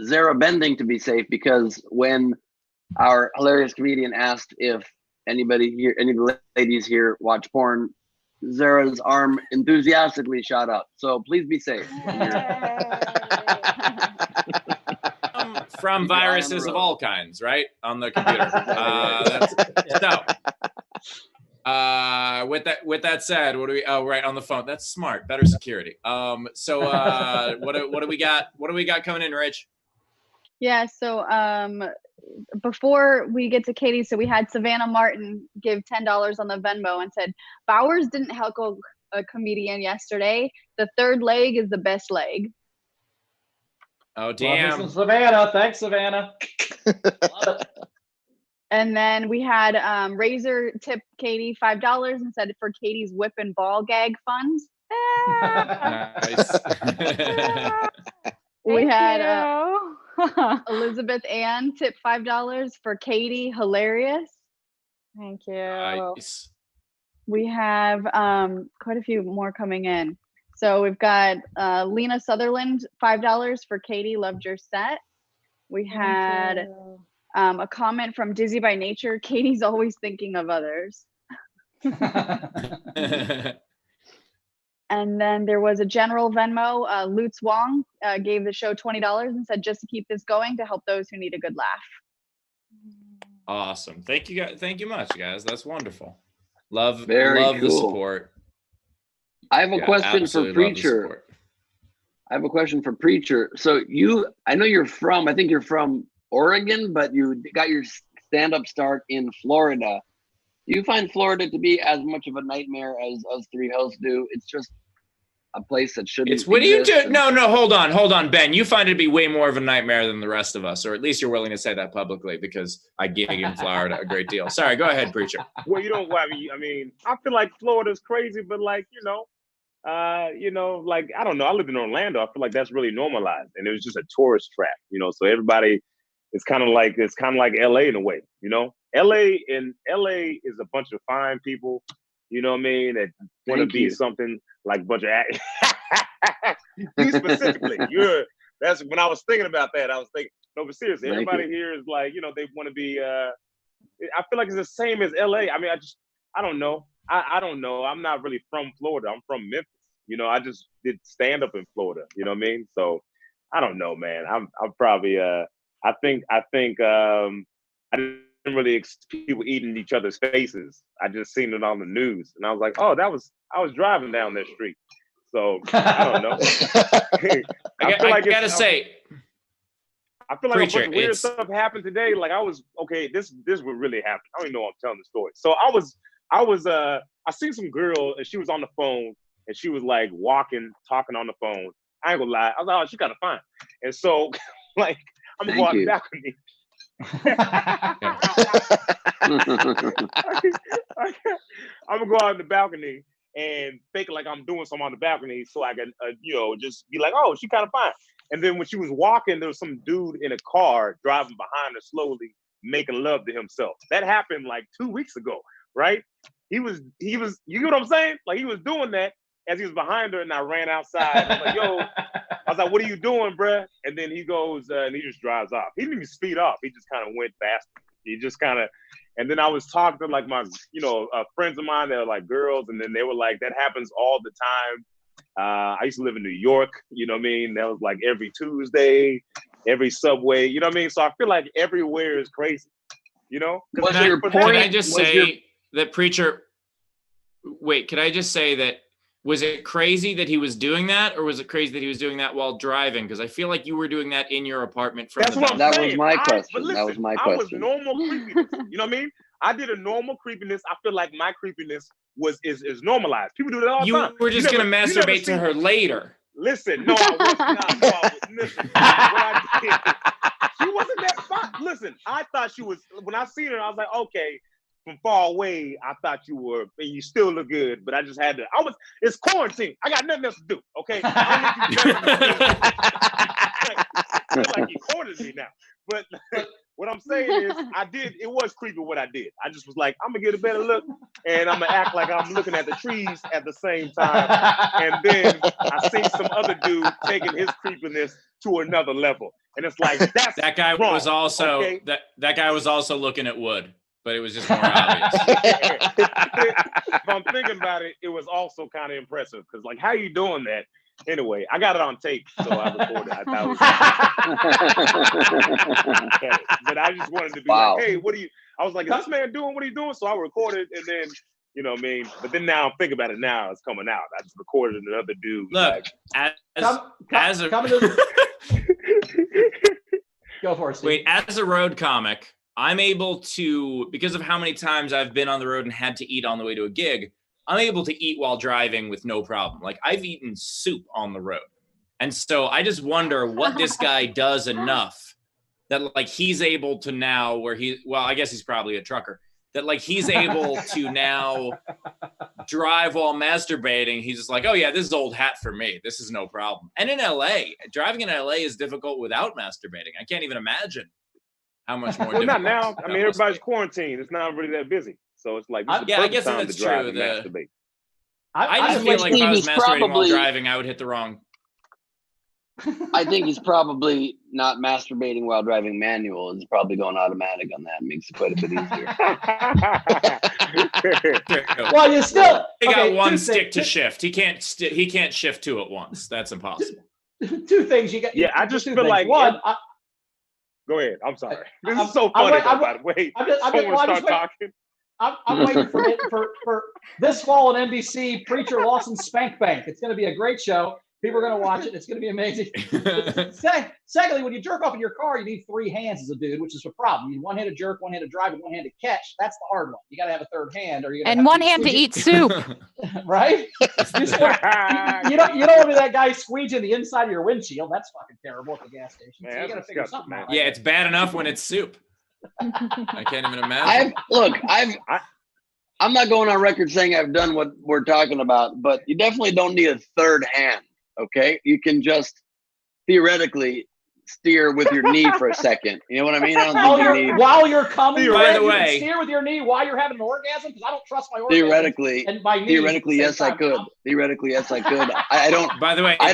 Zara Bending to be safe, because when our hilarious comedian asked if any of the ladies here watch porn, Zara's arm enthusiastically shot up. So please be safe. From viruses of all kinds, right? On the computer. With that said, what do we? Oh, right, on the phone. That's smart. Better security. What do we got? What do we got coming in, Rich? Yeah. So before we get to Katie, so we had Savannah Martin give $10 on the Venmo and said Bowers didn't heckle a comedian yesterday. The third leg is the best leg. Oh, damn. Savannah. Thanks, Savannah. Love it. And then we had Razor tip Katie $5 and said for Katie's whip and ball gag funds. Nice. We had Elizabeth Ann tip $5 for Katie. Hilarious. Thank you. Nice. We have quite a few more coming in. So we've got Lena Sutherland, $5 for Katie. Loved your set. We had a comment from Dizzy by Nature. Katie's always thinking of others. And then there was a general Venmo. Lutz Wong gave the show $20 and said just to keep this going to help those who need a good laugh. Awesome. Thank you guys. Thank you much, guys. That's wonderful. Love cool. The support. I have a question for Preacher. So I know I think you're from Oregon, but you got your stand-up start in Florida. Do you find Florida to be as much of a nightmare as us three hosts do? It's just a place that shouldn't. It's what do you do? No, hold on, Ben. You find it to be way more of a nightmare than the rest of us, or at least you're willing to say that publicly because I gig in Florida a great deal. Sorry, go ahead, Preacher. Well, I mean, I feel like Florida's crazy, but like, like, I don't know. I lived in Orlando. I feel like that's really normalized, and it was just a tourist trap, so everybody, it's kind of like LA in a way, LA is a bunch of fine people, you know what I mean, that want to be something like a bunch of you specifically. That's when I was thinking about that. I was thinking, no, but seriously, everybody here is like, they want to be. I feel like it's the same as LA. I mean, I don't know. I don't know. I'm not really from Florida. I'm from Memphis. You know, I just did stand up in Florida. You know what I mean? So I don't know, man. I'm probably I think I didn't really people eating each other's faces. I just seen it on the news, and I was like, oh, I was driving down that street. So I don't know. I gotta say, I feel like Preacher, a bunch of weird stuff happened today. Like I was this would really happen. I don't even know I'm telling the story. So I seen some girl and she was on the phone and she was like talking on the phone. I ain't gonna lie. I was like, oh, she kind of fine. And so like I'm gonna go out the balcony. I'm gonna go out on the balcony and fake like I'm doing something on the balcony so I can, just be like, oh, she kind of fine. And then when she was walking, there was some dude in a car driving behind her slowly, making love to himself. That happened like 2 weeks ago, right? He was, you know what I'm saying? Like he was doing that as he was behind her, and I ran outside. I was like, yo, I was like, what are you doing, bruh? And then he goes, and he just drives off. He didn't even speed up. He just kind of went faster. He just kind of, and then I was talking to like my, friends of mine that are like girls, and then they were like, that happens all the time. I used to live in New York, you know what I mean? That was like every Tuesday, every subway, you know what I mean? So I feel like everywhere is crazy, you know? Can I just say that Preacher, wait, could I just say that, was it crazy that he was doing that, or was it crazy that he was doing that while driving? Because I feel like you were doing that in your apartment from the That was my question. That was my question. I was normal creepiness. You know what I mean? I did a normal creepiness. I feel like my creepiness is normalized. People do that all the time. You were just going to masturbate to her later. Listen, no, I was not. No, listen, what I did, she wasn't that fine. Listen, I thought she was, when I seen her, I was like, okay, from far away, I thought you were, and you still look good, but I just had to, it's quarantine. I got nothing else to do, okay? I don't need you like you cornered me now. But what I'm saying is, it was creepy what I did. I just was like, I'm gonna get a better look, and I'm gonna act like I'm looking at the trees at the same time. And then I see some other dude taking his creepiness to another level. And it's like, that guy wrong, was also, okay? that guy was also looking at wood. But it was just more obvious. If I'm thinking about it, it was also kind of impressive because, like, how you doing that? Anyway, I got it on tape, so I recorded. I thought it was but I just wanted to be like, hey, what are you? I was like, is this man doing what he's doing? So I recorded, and then, you know what I mean? But then now I'm thinking about it now, it's coming out. I just recorded another dude. Look, Go for it, Steve. Wait, as a road comic, I'm able to, because of how many times I've been on the road and had to eat on the way to a gig, I'm able to eat while driving with no problem. Like I've eaten soup on the road. And so I just wonder what this guy does enough that like he's able to now I guess he's probably a trucker, that like he's able to now drive while masturbating. He's just like, oh yeah, this is old hat for me. This is no problem. And in LA, driving in LA is difficult without masturbating. I can't even imagine how much more difficult. Not now. I mean, everybody's quarantined. It's not really that busy. So it's like, I guess that's true. Masturbate. I just feel like if I was masturbating while driving, I would hit the wrong. I think he's probably not masturbating while driving manual. He's probably going automatic on that. It makes it quite a bit easier. Well, you still got one stick to shift. He can't shift two at once. That's impossible. Two things you got. Yeah, I just feel like one. Go ahead. I'm sorry. This is so funny. By the way, someone start talking. I'm waiting for this fall on NBC, Preacher Lawson Spank Bank. It's going to be a great show. People are going to watch it. It's going to be amazing. Secondly, when you jerk off in your car, you need three hands as a dude, which is a problem. You need one hand to jerk, one hand to drive, and one hand to catch. That's the hard one. You got to have a third hand, or and one hand to eat soup. Right? You don't want to be that guy squeeging the inside of your windshield. That's fucking terrible at the gas station. Man, so you got to figure something out. Yeah, it's bad enough when it's soup. I can't even imagine. I'm not going on record saying I've done what we're talking about, but you definitely don't need a third hand. Okay, you can just theoretically steer with your knee for a second. You know what I mean? I don't think you need. While you're coming, by the way, steer with your knee while you're having an orgasm, because I don't trust my orgasm. Theoretically, yes, I could. Theoretically, yes, I could. I don't. By the way, I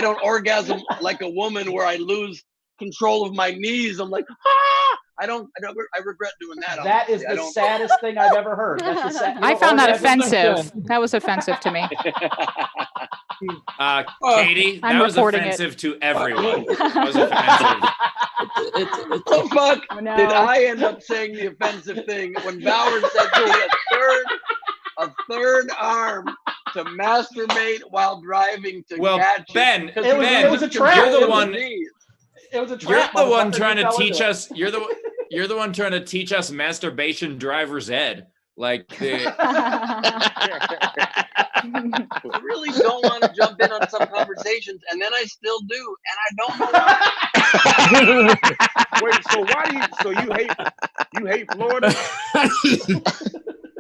don't orgasm like a woman where I lose control of my knees. I'm like, I regret doing that. That is the saddest thing I've ever heard. That's the I found that offensive. That was offensive to me. Katie, that was offensive to everyone. That was offensive. The fuck did I end up saying the offensive thing when Bauer said to me a third arm to masturbate while driving to catch Ben, it was a trap. You're the one. It was a trap. You're the one trying to teach us. You're the one trying to teach us masturbation driver's ed. Like the. I really don't want to jump in on some conversations, and then I still do, and I don't know why. Wait, so why do you? So you hate Florida?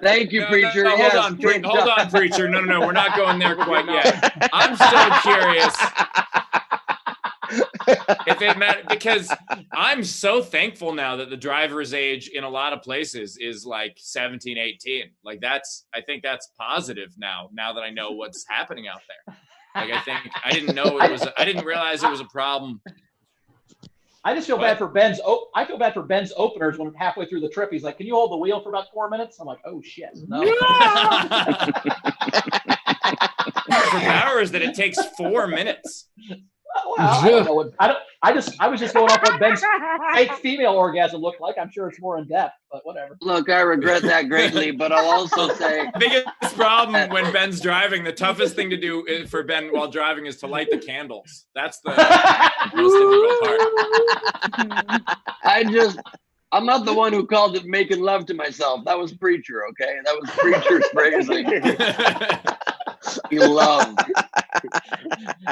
Thank you, preacher. No, yes, hold on, preacher. No, we're not going there quite yet. I'm still curious if it mattered, because I'm so thankful now that the driver's age in a lot of places is like 17, 18. Like I think that's positive now that I know what's happening out there. Like I didn't realize it was a problem. I just feel bad for Ben's. I feel bad for Ben's openers when halfway through the trip he's like, "Can you hold the wheel for about 4 minutes?" I'm like, "Oh shit, no." For Bowers, that it takes 4 minutes. Well, I don't know what. I was just going off what Ben's fake female orgasm looked like. I'm sure it's more in depth, but whatever. Look, I regret that greatly, but I'll also say biggest problem when Ben's driving, the toughest thing to do for Ben while driving is to light the candles. That's the most difficult part. I'm not the one who called it making love to myself. That was preacher, okay? That was preacher's phrasing. Love.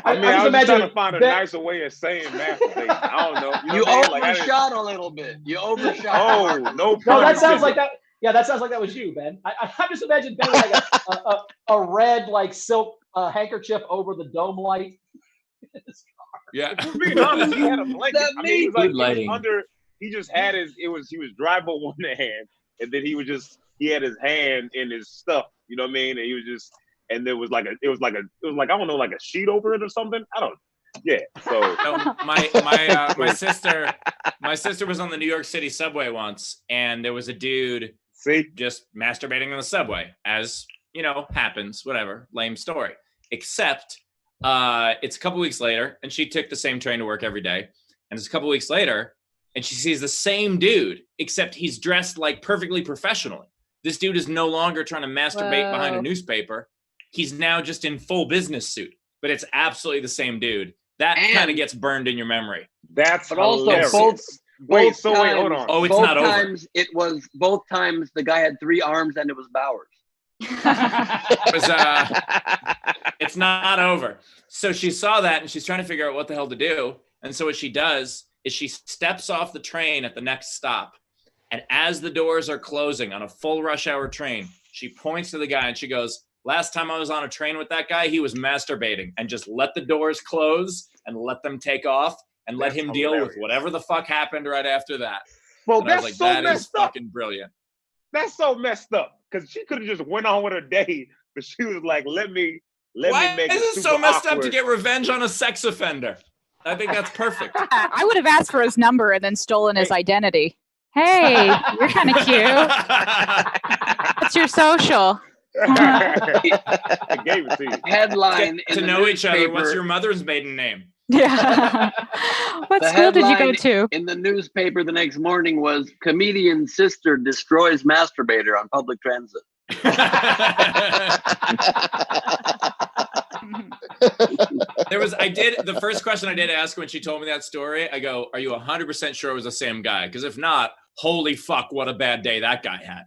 I was just trying to find a nicer way of saying masturbate. I don't know. You overshot a little bit. You overshot. Oh, no. No, that sounds like that. Yeah, that sounds like that was you, Ben. I just imagine Ben with like a red like silk handkerchief over the dome light. Yeah. To be honest, he had a blanket. I mean, he was like lighting. He just had he was driving with one hand, and then he had his hand in his stuff. You know what I mean? And he was just. And there was like I don't know, like a sheet over it or something. I don't. Yeah. So my sister was on the New York City subway once, and there was a dude just masturbating on the subway, as you know, happens. Whatever, lame story. Except it's a couple weeks later, and she took the same train to work every day, and it's a couple weeks later, and she sees the same dude, except he's dressed like perfectly professionally. This dude is no longer trying to masturbate behind a newspaper. He's now just in full business suit, but it's absolutely the same dude. That kind of gets burned in your memory. That's but also hilarious. both times, hold on. Oh, it's both not times over. It was both times the guy had 3 arms and it was Bowers. It's not over. So she saw that and she's trying to figure out what the hell to do. And so what she does is she steps off the train at the next stop. And as the doors are closing on a full rush hour train, she points to the guy and she goes, "Last time I was on a train with that guy, he was masturbating," and just let the doors close and let them take off and let him deal with whatever the fuck happened right after that. Well, and I was like, that is fucking brilliant. That's so messed up because she could have just went on with her day, but she was like, let me make it. Why is it so messed up to get revenge on a sex offender? I think that's perfect. I would have asked for his number and then stolen his identity. Hey, you're kind of cute. What's your social? I gave it to you. Headline to know each other. What's your mother's maiden name? Yeah. What school did you go to? In the newspaper the next morning was "Comedian Sister Destroys Masturbator on Public Transit." The first question I did ask when she told me that story, I go, "Are you 100% sure it was the same guy? Because if not, holy fuck, what a bad day that guy had."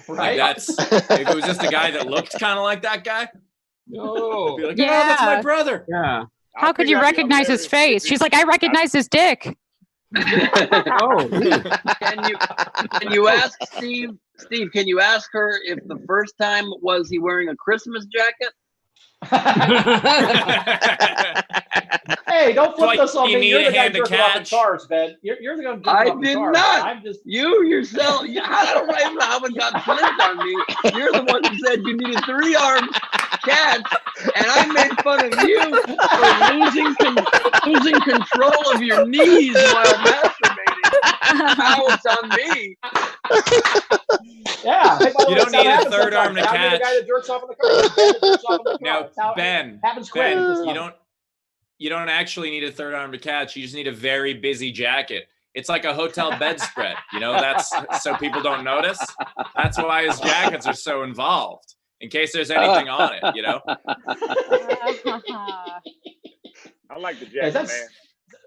Right. Like if it was just a guy that looked kind of like that guy. No. Be like, yeah, that's my brother. Yeah. How could you recognize his face? She's like, I recognize his dick. Oh. Can you ask Steve? Steve, can you ask her if the first time was he wearing a Christmas jacket? Hey, don't flip this on me. You're the guy to jerking off in cars, Ben. You're the guy jerking off in cars. I did not. I'm just you yourself. I don't know how it got flipped on me. You're the one who said you needed 3 armed cats, and I made fun of you for losing control of your knees while masturbating. Now it's on me. Yeah. Hey, by the You way, don't that's need a how it third happens arm to sometimes. Now you're the catch. guy that jerks off in the car. Ben that jerks off in the car. Now, That's how Ben, it happens quick. you don't actually need a third arm to catch. You just need a very busy jacket. It's like a hotel bedspread. You know, that's so people don't notice. That's why his jackets are so involved, in case there's anything on it, you know? I like the jacket, man.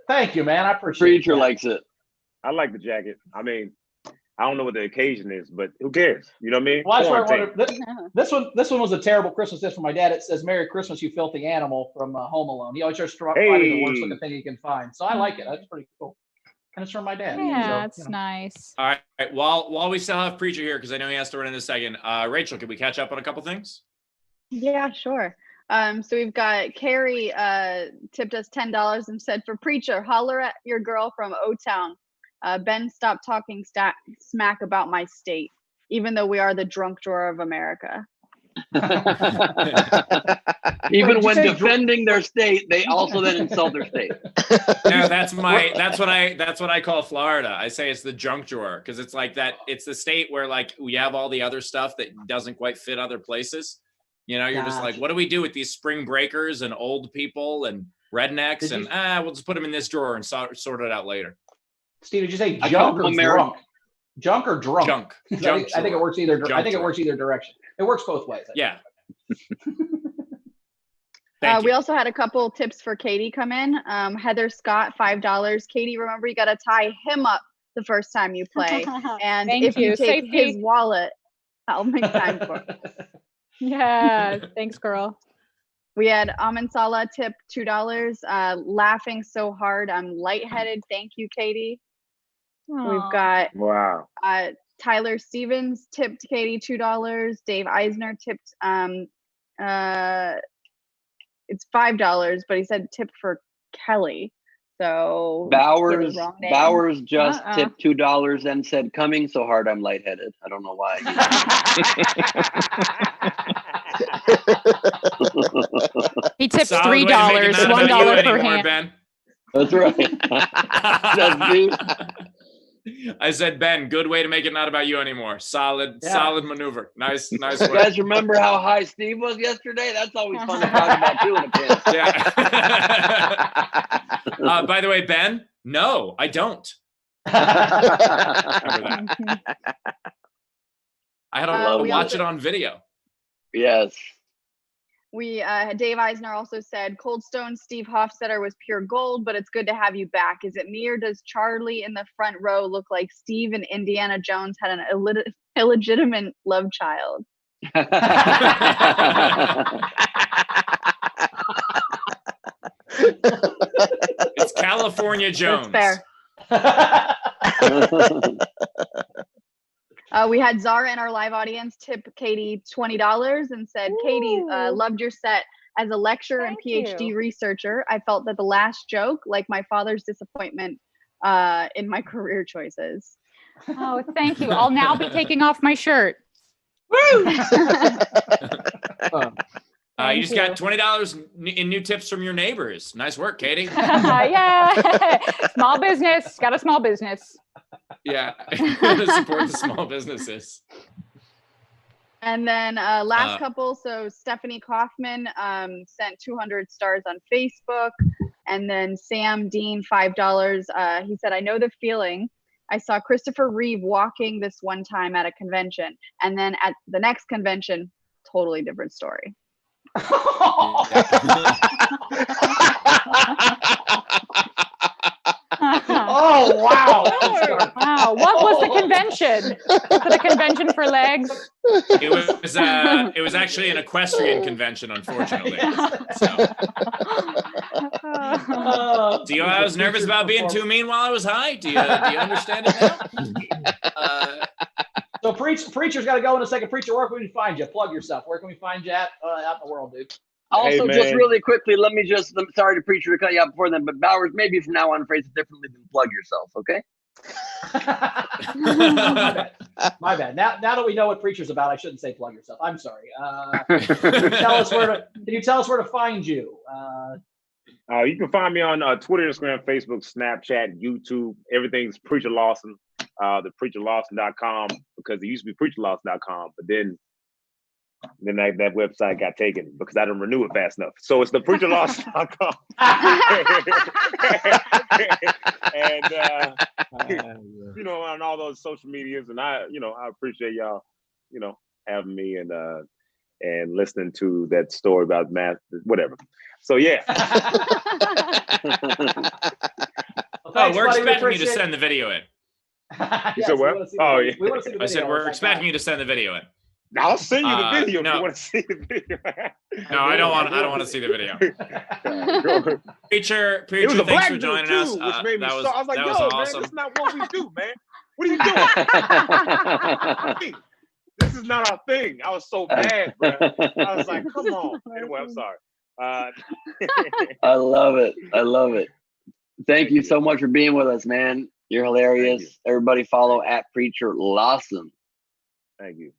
Thank you, man. I appreciate it. Preacher likes it. I like the jacket. I mean, I don't know what the occasion is, but who cares? You know what I mean? Well, this one was a terrible Christmas gift from my dad. It says "Merry Christmas, you filthy animal" from Home Alone. He always tries to find the worst looking thing he can find. So I like it. That's pretty cool. And it's from my dad. Yeah, so, it's nice. All right. While we still have Preacher here, because I know he has to run in a second. Rachel, can we catch up on a couple things? Yeah, sure. So we've got Carrie tipped us $10 and said, "For Preacher, holler at your girl from O-Town. Ben, stop talking smack about my state, even though we are the drunk drawer of America." Even when defending their state, they also then insult their state. No, that's what I call Florida. I say it's the junk drawer, because it's like that. It's the state where like we have all the other stuff that doesn't quite fit other places. You know, you're just like, what do we do with these spring breakers and old people and rednecks? We'll just put them in this drawer and sort it out later. Steve, did you say junk or drunk? Junk or drunk? Junk. I think it works either. I think it works either direction. It works both ways. Yeah. We also had a couple tips for Katie come in. Heather Scott, $5. Katie, remember you got to tie him up the first time you play, and if you take his wallet, I'll make time for it. Yeah, thanks, girl. We had Amin Salah tip $2. Laughing so hard I'm lightheaded. Thank you, Katie. Aww. We've got Tyler Stevens tipped Katie $2. Dave Eisner tipped it's $5, but he said tip for Kelly. So Bowers just tipped $2 and said, "Coming so hard I'm lightheaded." I don't know why. He tipped $3, $1 per hand. Ben. That's right. That's me. I said, Ben, good way to make it not about you anymore. Solid maneuver. Nice work. You guys remember how high Steve was yesterday? That's always fun to talk about too in a pants. Yeah. By the way, Ben, no, I don't. Remember that. I had to watch it on video. Yes. Dave Eisner also said, Cold Stone Steve Hofstetter was pure gold, but it's good to have you back. Is it me or does Charlie in the front row look like Steve and Indiana Jones had an illegitimate love child? It's California Jones. That's fair. We had Zara in our live audience tip Katie $20 and said, Katie, loved your set. As a lecturer and PhD researcher, I felt that the last joke, like my father's disappointment in my career choices. Oh, thank you. I'll now be taking off my shirt. Woo! You just got $20 in new tips from your neighbors. Nice work, Katie. Yeah. Small business. Got a small business. Yeah. Support the small businesses. And then last couple. So Stephanie Kaufman sent 200 stars on Facebook. And then Sam Dean, $5. He said, I know the feeling. I saw Christopher Reeve walking this one time at a convention. And then at the next convention, totally different story. Oh, wow. Wow. What was the convention? Was it a convention for legs? It was actually an equestrian convention, unfortunately. So. Do you know I was nervous about being too mean while I was high? Do you understand it now? So Preacher's got to go in a second. Preacher, where can we find you? Plug yourself. Where can we find you out in the world, dude? Also, just really quickly, I'm sorry to Preacher to cut you out before then, but Bowers, maybe from now on, phrase it differently than plug yourself, okay? My bad. Now that we know what Preacher's about, I shouldn't say plug yourself. I'm sorry. Can you tell us where to find you? You can find me on Twitter, Instagram, Facebook, Snapchat, YouTube. Everything's Preacher Lawson. The PreacherLawson.com, because it used to be PreacherLawson.com, but then that website got taken because I didn't renew it fast enough. So it's the PreacherLawson.com. And you know, on all those social medias, and I appreciate y'all, having me and listening to that story about math, whatever. So yeah. Well, we're expecting you to send the video in. You said what? Oh, yeah. I said we're expecting you to send the video in. I'll send you the video if you want to see the video. No, I don't want to see the video. Preacher, thanks for joining us. Which made me I was like, yo, awesome. Man, that's not what we do, man. What are you doing? This is not our thing. I was so mad, bro. I was like, come on. Anyway, I'm sorry. I love it. Thank you so much for being with us, man. You're hilarious. Everybody follow at Preacher Lawson. Thank you.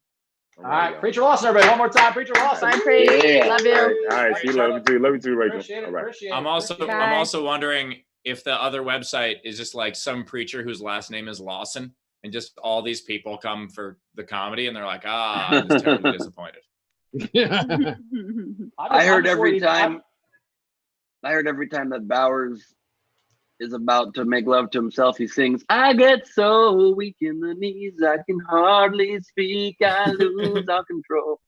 All right, Preacher Lawson, everybody. One more time, Preacher Lawson. Bye, Preach. Yeah. Love you. All right, see you later. Love you too, Rachel. Appreciate it. All right. Appreciate it. I'm also Appreciate it. wondering if the other website is just like some preacher whose last name is Lawson, and just all these people come for the comedy, and they're like, I'm just terribly disappointed. I heard every time that Bowers is about to make love to himself, he sings, I get so weak in the knees, I can hardly speak, I lose all control.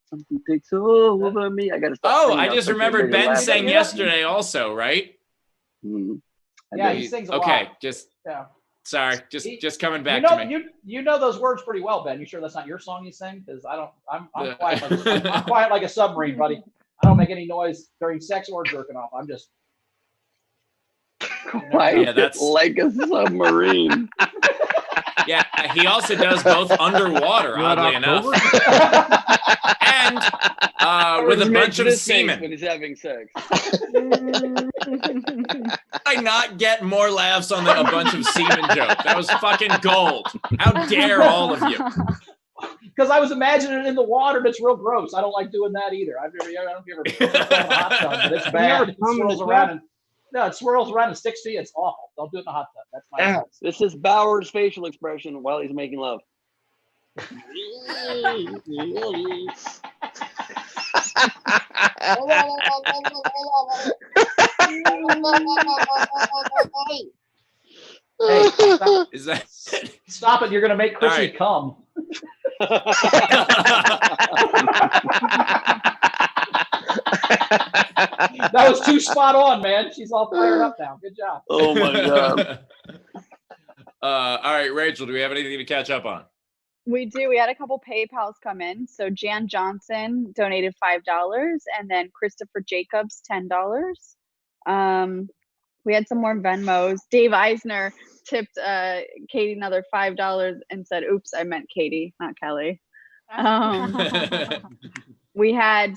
Something takes over me. I gotta stop. Oh, I just remembered Ben sang yesterday also, right? Mm-hmm. Yeah, he sings a lot. Okay, sorry, just coming back to me. You know those words pretty well, Ben. You sure that's not your song you sing? Because I'm quiet like a submarine, buddy. I don't make any noise during sex or jerking off. I'm just that's like a submarine. Yeah, he also does both underwater, oddly enough, and with a bunch of semen when he's having sex. I not get more laughs on a bunch of semen joke? That was fucking gold. How dare all of you? Because I was imagining it in the water, and it's real gross. I don't like doing that either. I don't know if you ever been in a hot tub, but it's bad. It swirls around and sticks to you. It's awful. Don't do it in the hot tub. That's my advice. This is Bauer's facial expression while he's making love. Hey, stop. Is that Stop it. You're going to make Chrissy come. That was too spot on, man. She's all fired up now. Good job. Oh my God. All right, Rachel, do we have anything to catch up on? We do. We had a couple PayPals come in. So Jan Johnson donated $5, and then Christopher Jacobs $10. We had some more Venmos. Dave Eisner tipped Katie another $5 and said, "Oops, I meant Katie, not Kelly." We had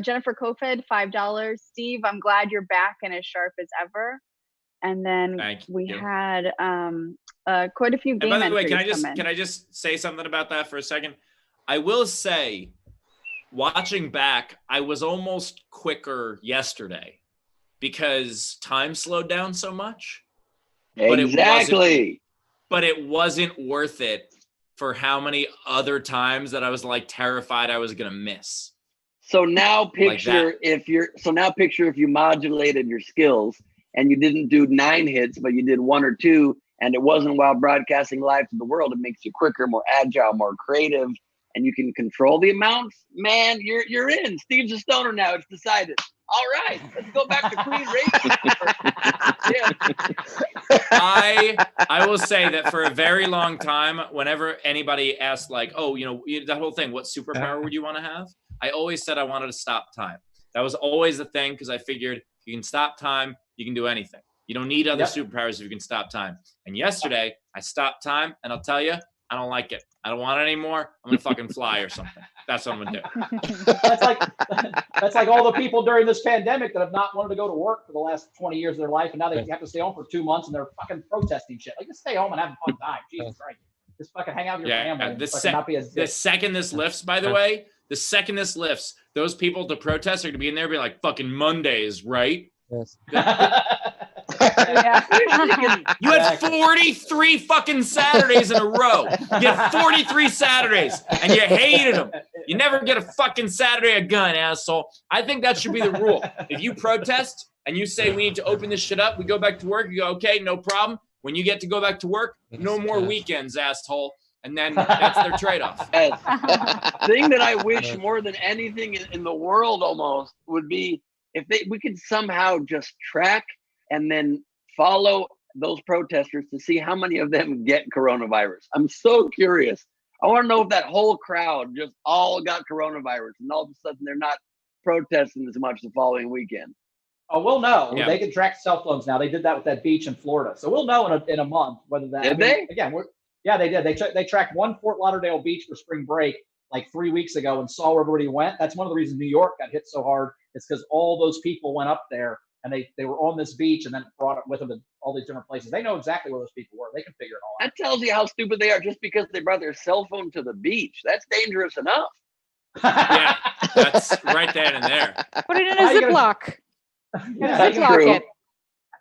Jennifer Kofed $5. Steve, I'm glad you're back and as sharp as ever. And then we had quite a few game entries. By the way, can I just say something about that for a second? I will say, watching back, I was almost quicker yesterday because time slowed down so much. Exactly. But it wasn't worth it for how many other times that I was like terrified I was gonna miss. So now picture if you modulated your skills and you didn't do 9 hits, but you did 1 or 2, and it wasn't while broadcasting live to the world. It makes you quicker, more agile, more creative, and you can control the amounts. Man, you're in. Steve's a stoner now. It's decided. All right, let's go back to Queen Rachel. I will say that for a very long time, whenever anybody asked, like, oh, that whole thing, what superpower would you want to have? I always said I wanted to stop time. That was always the thing, because I figured you can stop time, you can do anything. You don't need other superpowers if you can stop time. And yesterday, I stopped time, and I'll tell you, I don't like it. I don't want it anymore. I'm gonna fucking fly or something. That's what I'm gonna do. That's like all the people during this pandemic that have not wanted to go to work for the last 20 years of their life, and now they have to stay home for 2 months, and they're fucking protesting shit. Like, just stay home and have a fun time. Jesus Christ. Just fucking hang out with your family. The second this lifts, by the way, those people to protest are gonna be in there, be like, fucking Mondays, right? Yes. Yeah. You had 43 fucking Saturdays in a row. You had 43 Saturdays, and you hated them. You never get a fucking Saturday again, asshole. I think that should be the rule. If you protest and you say we need to open this shit up, we go back to work, you go, okay, no problem. When you get to go back to work, no more weekends, asshole. And then that's their trade-off. Thing that I wish more than anything in the world almost would be if we could somehow just track and then follow those protesters to see how many of them get coronavirus. I'm so curious. I want to know if that whole crowd just all got coronavirus and all of a sudden they're not protesting as much the following weekend. Oh, we'll know. Yeah. They can track cell phones now. They did that with that beach in Florida. So we'll know in a month whether that. Did they? Again, yeah, they did. They tracked one Fort Lauderdale beach for spring break like 3 weeks ago and saw where everybody went. That's one of the reasons New York got hit so hard. It's because all those people went up there and they were on this beach and then brought it with them to all these different places. They know exactly where those people were. They can figure it all out. That tells you how stupid they are just because they brought their cell phone to the beach. That's dangerous enough. Yeah, that's right then and there. Put it in a Ziploc. Yeah, That's Ziploc true. it.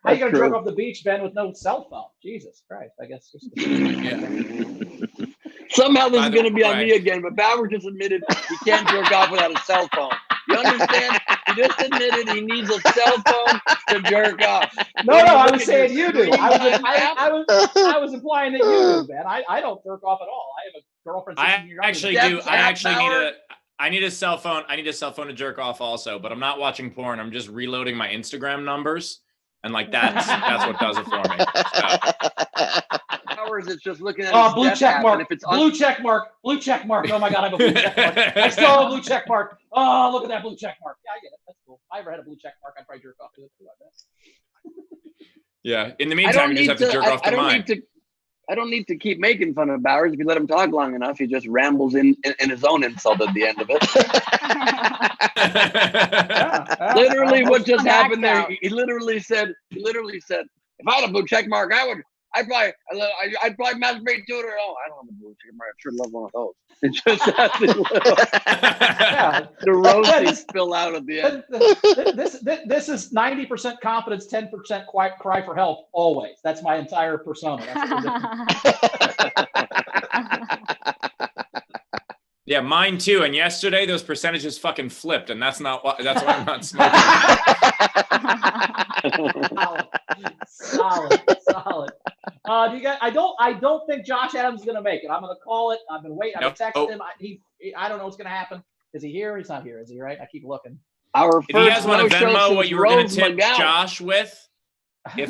how are you going to true. jerk off the beach, Ben, with no cell phone? Jesus Christ, I guess. Somehow this By is the going to be on way. me again, but Bauer just admitted he can't jerk off without a cell phone. You understand? He just admitted he needs a cell phone to jerk off. No, When you I look was at saying your you do. screen time I was implying that you do, man. I don't jerk off at all. I have a girlfriend. I actually That's do. I actually Bauer. I need a cell phone. I need a cell phone to jerk off also, but I'm not watching porn. I'm just reloading my Instagram numbers, and like that's what does it for me. So. Hours, it's just looking at Oh, his blue death check app, mark. and if it's Blue check mark. Blue check mark. Oh my God, I have a blue check mark. I still have a blue check mark. Oh, look at that blue check mark. Yeah, I get it. That's cool. If I ever had a blue check mark, I'd probably jerk off to it too, I bet. Yeah. In the I meantime, don't you just need have to jerk off I to don't mine. need to. I don't need to keep making fun of Bowers. If you let him talk long enough, he just rambles in his own insult at the end of it. Literally, what just happened there? He literally said, if I had a blue check mark, I'd probably masturbate to it. Or I don't have a blue check mark. I sure love one of those. It just the roasting spill out at the end. This is 90% confidence, 10% cry for help. Always. That's my entire persona. Yeah, mine too. And yesterday, those percentages fucking flipped, and that's why I'm not smoking. Solid. Do you guys? I don't think Josh Adams is gonna make it. I'm gonna call it. I've been waiting. I've been texting him. I don't know what's gonna happen. Is he here? He's not here. Is he? Right? I keep looking. Our If you guys first want to no-show Venmo what since you were going to Rose tip McGowan. Josh with, if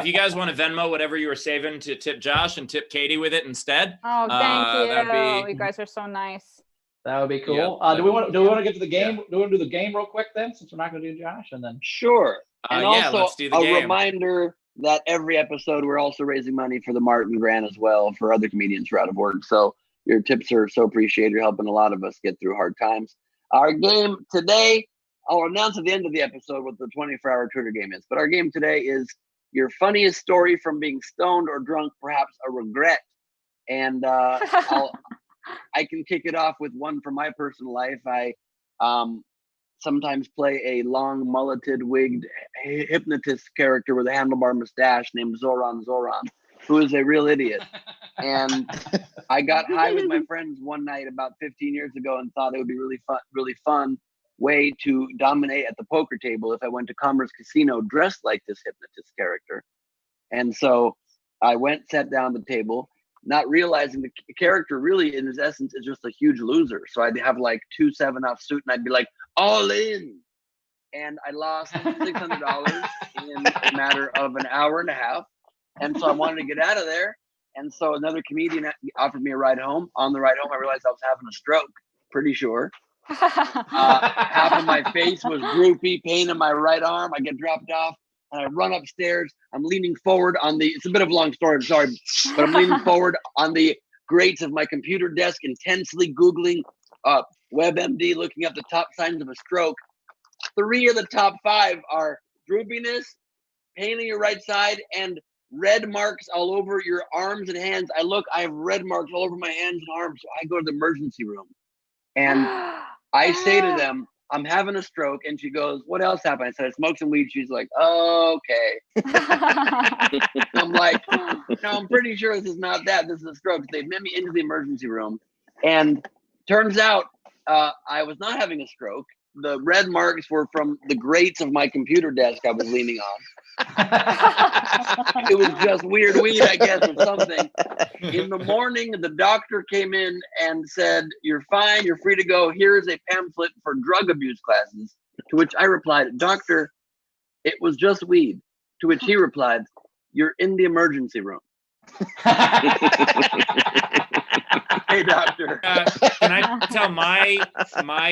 you guys want to Venmo whatever you were saving to tip Josh and tip Katie with it instead. Oh, thank you. that'd be- You guys are so nice. That would be cool. Yeah, Do we want to get to the game? Do we want to do the game real quick then, since we're not going to do Josh, and then? Sure. And yeah, also let's do the a game. reminder that every episode we're also raising money for the Martin Grant as well for other comedians who are out of work. So your tips are so appreciated. You're helping a lot of us get through hard times. Our game today, I'll announce at the end of the episode what the 24-hour Twitter game is. But our game today is your funniest story from being stoned or drunk, perhaps a regret. And I can kick it off with one from my personal life. I sometimes play a long mulleted wigged hypnotist character with a handlebar mustache named Zoran, who is a real idiot. And I got high with my friends one night about 15 years ago and thought it would be really fun way to dominate at the poker table if I went to Commerce Casino dressed like this hypnotist character. And so I went, sat down at the table, not realizing the character really in his essence is just a huge loser. So I'd have like 2 7-Up suit and I'd be like, all in. And I lost $600 in a matter of an hour and a half. And so I wanted to get out of there. And so another comedian offered me a ride home. On the ride home, I realized I was having a stroke, pretty sure. Half of my face was droopy, pain in my right arm. I get dropped off and I run upstairs. I'm leaning forward it's a bit of a long story, I'm sorry, but I'm leaning forward on the grates of my computer desk, intensely Googling WebMD, looking up the top signs of a stroke. 3 of the top 5 are droopiness, pain in your right side, and red marks all over your arms and hands. I have red marks all over my hands and arms. So I go to the emergency room and I say to them, I'm having a stroke. And she goes, what else happened? I said, I smoked some weed. She's like, oh, okay. I'm like, no, I'm pretty sure this is not that. This is a stroke. They admit me into the emergency room. And turns out I was not having a stroke. The red marks were from the grates of my computer desk I was leaning on. It was just weird weed, I guess, or something. In the morning, the doctor came in and said, you're fine, you're free to go. Here's a pamphlet for drug abuse classes. To which I replied, doctor, it was just weed. To which he replied, you're in the emergency room. Hey, doctor. Can I tell my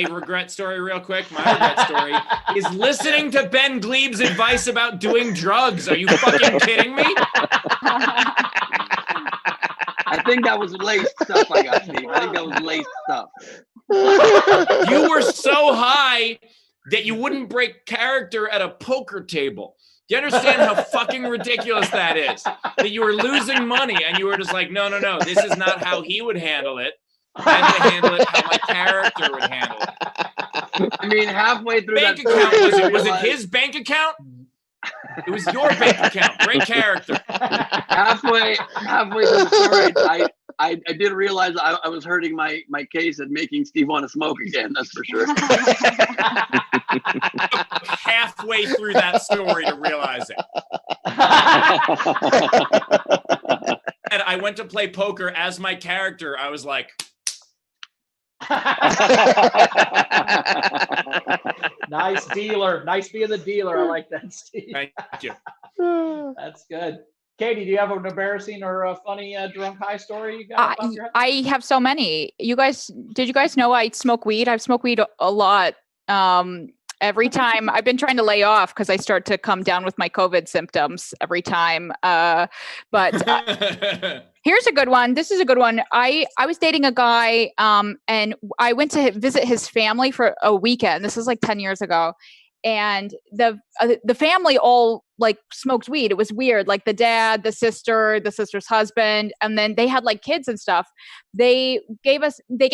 regret story real quick? My regret story is listening to Ben Gleib's advice about doing drugs. Are you fucking kidding me? I think that was laced stuff I got, Steve. I think that was laced stuff. You were so high that you wouldn't break character at a poker table. Do you understand how fucking ridiculous that is? That you were losing money and you were just like, no, this is not how he would handle it. I had to handle it how my character would handle it. I mean, halfway through Bank that story, account, was it his bank account? It was your bank account. Great character. Halfway through the story, I did realize I was hurting my case and making Steve want to smoke again. That's for sure. Halfway through that story to realize it. And I went to play poker as my character. I was like, Nice dealer. Nice being the dealer. I like that, Steve. thank you. That's good. Katie, do you have an embarrassing or a funny drunk high story you got off your head? I have so many. Did you guys know I smoke weed? I've smoked weed a lot. Every time I've been trying to lay off because I start to come down with my COVID symptoms every time. But here's a good one. This is a good one. I was dating a guy and I went to visit his family for a weekend. This is like 10 years ago. And the family all like smoked weed. It was weird. Like the dad, the sister's husband, and then they had like kids and stuff. They gave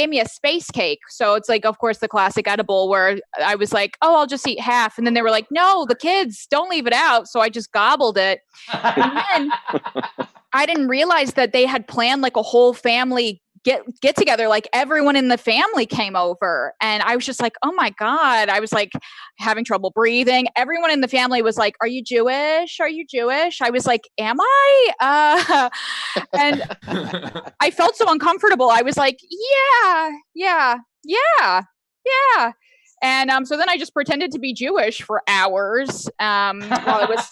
me a space cake. So it's like, of course, the classic edible where I was like, oh, I'll just eat half. And then they were like, no, the kids, don't leave it out. So I just gobbled it. And then I didn't realize that they had planned like a whole family get together, like everyone in the family came over, and I was just like, oh my God, I was like having trouble breathing. Everyone in the family was like, are you Jewish? Are you Jewish? I was like, am I? And I felt so uncomfortable. I was like, yeah. And so then I just pretended to be Jewish for hours while I was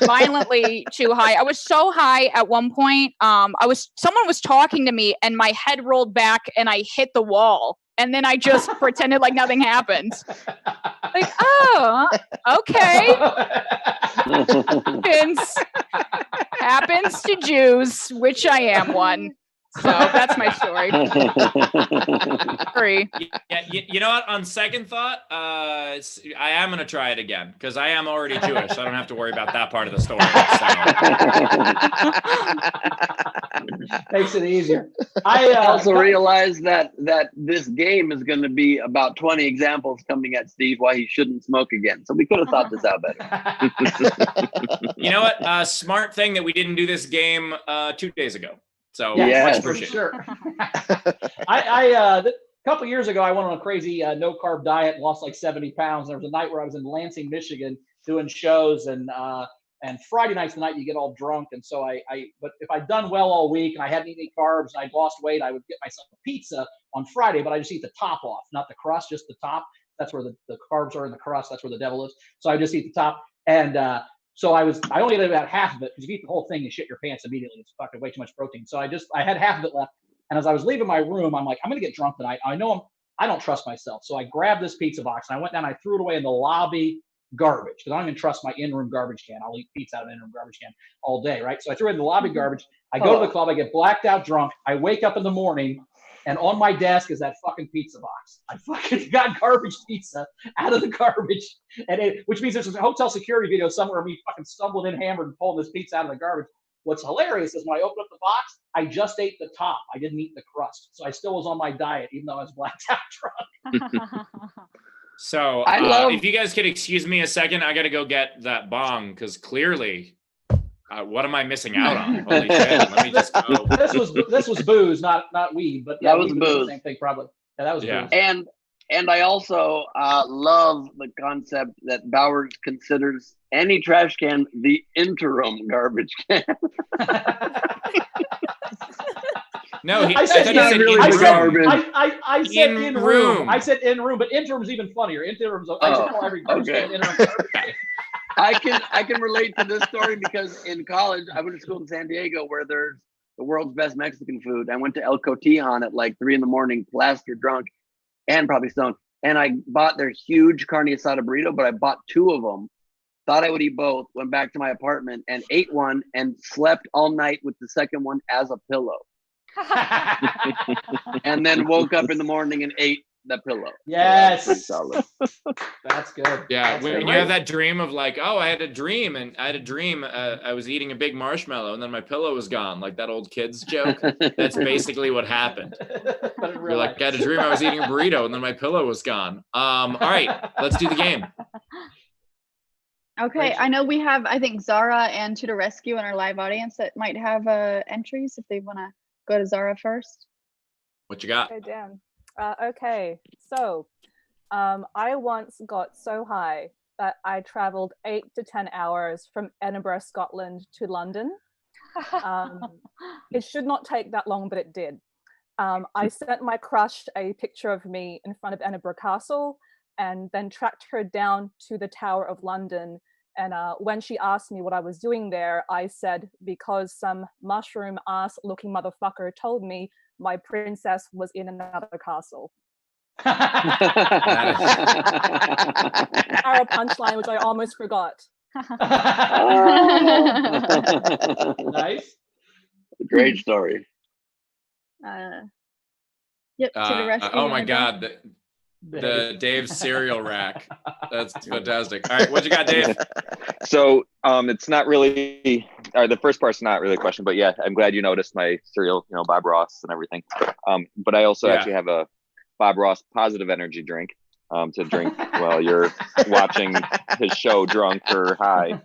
violently too high. I was so high at one point. Someone was talking to me and my head rolled back and I hit the wall. And then I just pretended like nothing happened. Like, oh, okay. Happens to Jews, which I am one. So that's my story. Yeah, you know what? On second thought, I am going to try it again because I am already Jewish. So I don't have to worry about that part of the story. So. Makes it easier. I also realized that this game is going to be about 20 examples coming at Steve why he shouldn't smoke again. So we could have thought this out better. You know what? Smart thing that we didn't do this game 2 days ago. So yes, for sure. A couple years ago, I went on a crazy no carb diet and lost like 70 pounds. There was a night where I was in Lansing, Michigan, doing shows, and Friday night's the night you get all drunk. And so but if I'd done well all week and I hadn't eaten any carbs and I'd lost weight, I would get myself a pizza on Friday, but I just eat the top off, not the crust, just the top. That's where the carbs are in the crust. That's where the devil is. So I just eat the top. And so I only ate about half of it because if you eat the whole thing, you shit your pants immediately. It's fucking way too much protein. So I had half of it left. And as I was leaving my room, I'm like, I'm going to get drunk tonight. I don't trust myself. So I grabbed this pizza box and I went down, I threw it away in the lobby garbage because I don't even trust my in-room garbage can. I'll eat pizza out of an in-room garbage can all day, right? So I threw it in the lobby garbage. I go to the club, I get blacked out drunk. I wake up in the morning and on my desk is that fucking pizza box. I fucking got garbage pizza out of the garbage. Which means there's a hotel security video somewhere of me fucking stumbling in hammered and pulling this pizza out of the garbage. What's hilarious is when I opened up the box, I just ate the top. I didn't eat the crust. So I still was on my diet, even though I was blacked out drunk. So I love- if you guys could excuse me a second, I got to go get that bong because clearly, what am I missing out on? Holy shit! Let me just go. This was booze, not weed, but yeah, That was weed would do the booze. same thing probably. Yeah, that was Yeah. booze. And I also love the concept that Bowers considers any trash can the interim garbage can. No, I said not in really room. the garbage. I said In in room. room. I said in room, but interim's even funnier. Interim's. I should call every garbage okay. can interim garbage can. I can relate to this story because in college I went to school in San Diego where there's the world's best Mexican food. I went to El Cotijan at like 3 a.m, plastered drunk and probably stoned. And I bought their huge carne asada burrito, but I bought 2 of them. Thought I would eat both. Went back to my apartment and ate one and slept all night with the second one as a pillow. And then woke up in the morning and ate the pillow. Yes. So that's pretty solid. That's good. Yeah, That's when good. you have that dream of like, oh, I had a dream I was eating a big marshmallow and then my pillow was gone, like that old kid's joke. That's basically what happened. But in You're real like, life. I had a dream I was eating a burrito and then my pillow was gone. All right, let's do the game. Okay, I know we have, I think, Zara and Tudor Rescue in our live audience that might have entries if they want to go to Zara first. What you got? Okay, damn. Okay, so I once got so high that I traveled 8 to 10 hours from Edinburgh, Scotland to London. It should not take that long, but it did. I sent my crush a picture of me in front of Edinburgh Castle and then tracked her down to the Tower of London. And when she asked me what I was doing there, I said, because some mushroom ass looking motherfucker told me my princess was in another castle. Our punchline, which I almost forgot. Nice. Great story. Yep, Tudor Rescue. Oh my God, the Dave's cereal rack. That's fantastic. All right, what you got, Dave? So it's not really, or the first part's not really a question, but yeah, I'm glad you noticed my cereal, Bob Ross and everything. But I also actually have a Bob Ross positive energy drink to drink while you're watching his show drunk or high.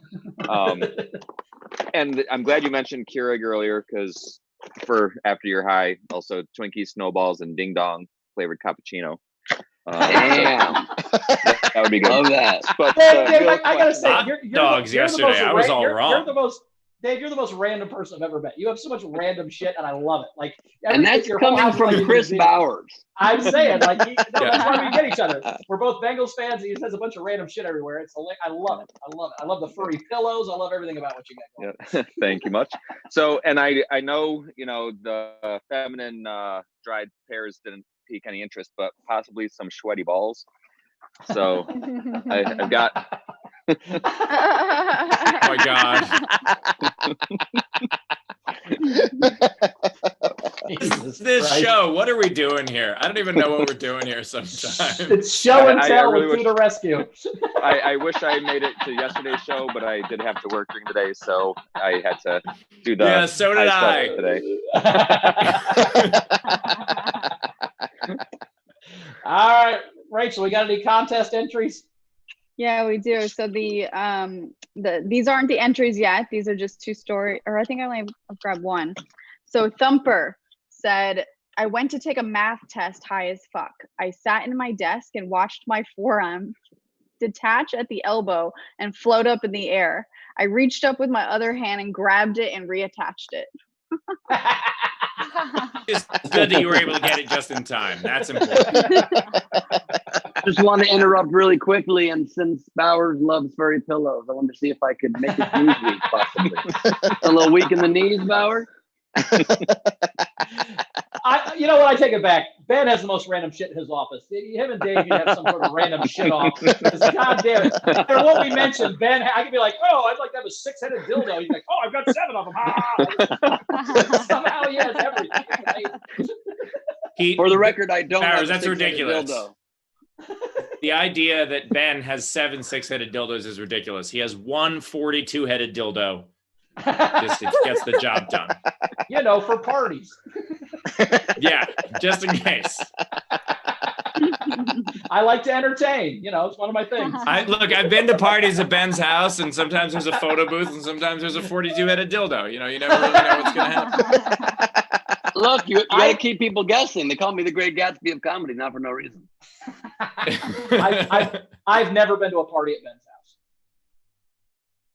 And I'm glad you mentioned Keurig earlier because for after you're high, also Twinkies, Snowballs, and Ding Dong flavored cappuccino. Damn. That would be good. Love that. But Dave, I gotta say, Hot dogs yesterday. I was all wrong. Dave, you're the most random person I've ever met. You have so much random shit, and I love it. Like, And that's coming from Chris Bowers. I'm saying, like, that's why we get each other. We're both Bengals fans. He just has a bunch of random shit everywhere. I love it. I love it. I love the furry pillows. I love everything about what you got going. Yeah. Thank you much. So, and I know, the feminine dried pears didn't pique any interest, but possibly some sweaty balls. So I've got. Oh my God. This show, what are we doing here? I don't even know what we're doing here sometimes. It's show and tell really with Tudor Rescue. I wish I made it to yesterday's show, but I did have to work during the day, so I had to do the Yeah, so did I today. All right, Rachel, we got any contest entries? Yeah, we do. So these aren't the entries yet. These are just 2 story, or I think I only have grabbed 1. So Thumper said, I went to take a math test high as fuck. I sat in my desk and watched my forearm detach at the elbow and float up in the air. I reached up with my other hand and grabbed it and reattached it. It's good that you were able to get it just in time. That's important. Just want to interrupt really quickly, and since Bowers loves furry pillows, I wanted to see if I could make it knees weak, possibly. A little weak in the knees, Bowers? You know what? I take it back. Ben has the most random shit in his office. Him and Dave need to have some sort of random shit off. God damn it. No matter what we mentioned, Ben, I could be like, oh, I'd like to have a 6-headed dildo. He's like, oh, I've got 7 of them. Somehow he has everything. For the record, I don't Bowers, have a that's 6-headed ridiculous. dildo. The idea that Ben has 7 6-headed dildos is ridiculous. He has 1 42-headed dildo. Just it gets the job done. For parties. Yeah, just in case. I like to entertain. It's one of my things. I've been to parties at Ben's house, and sometimes there's a photo booth, and sometimes there's a 42-headed dildo. You never really know what's going to happen. Look, you got to keep people guessing. They call me the Great Gatsby of comedy, not for no reason. I've never been to a party at Ben's house.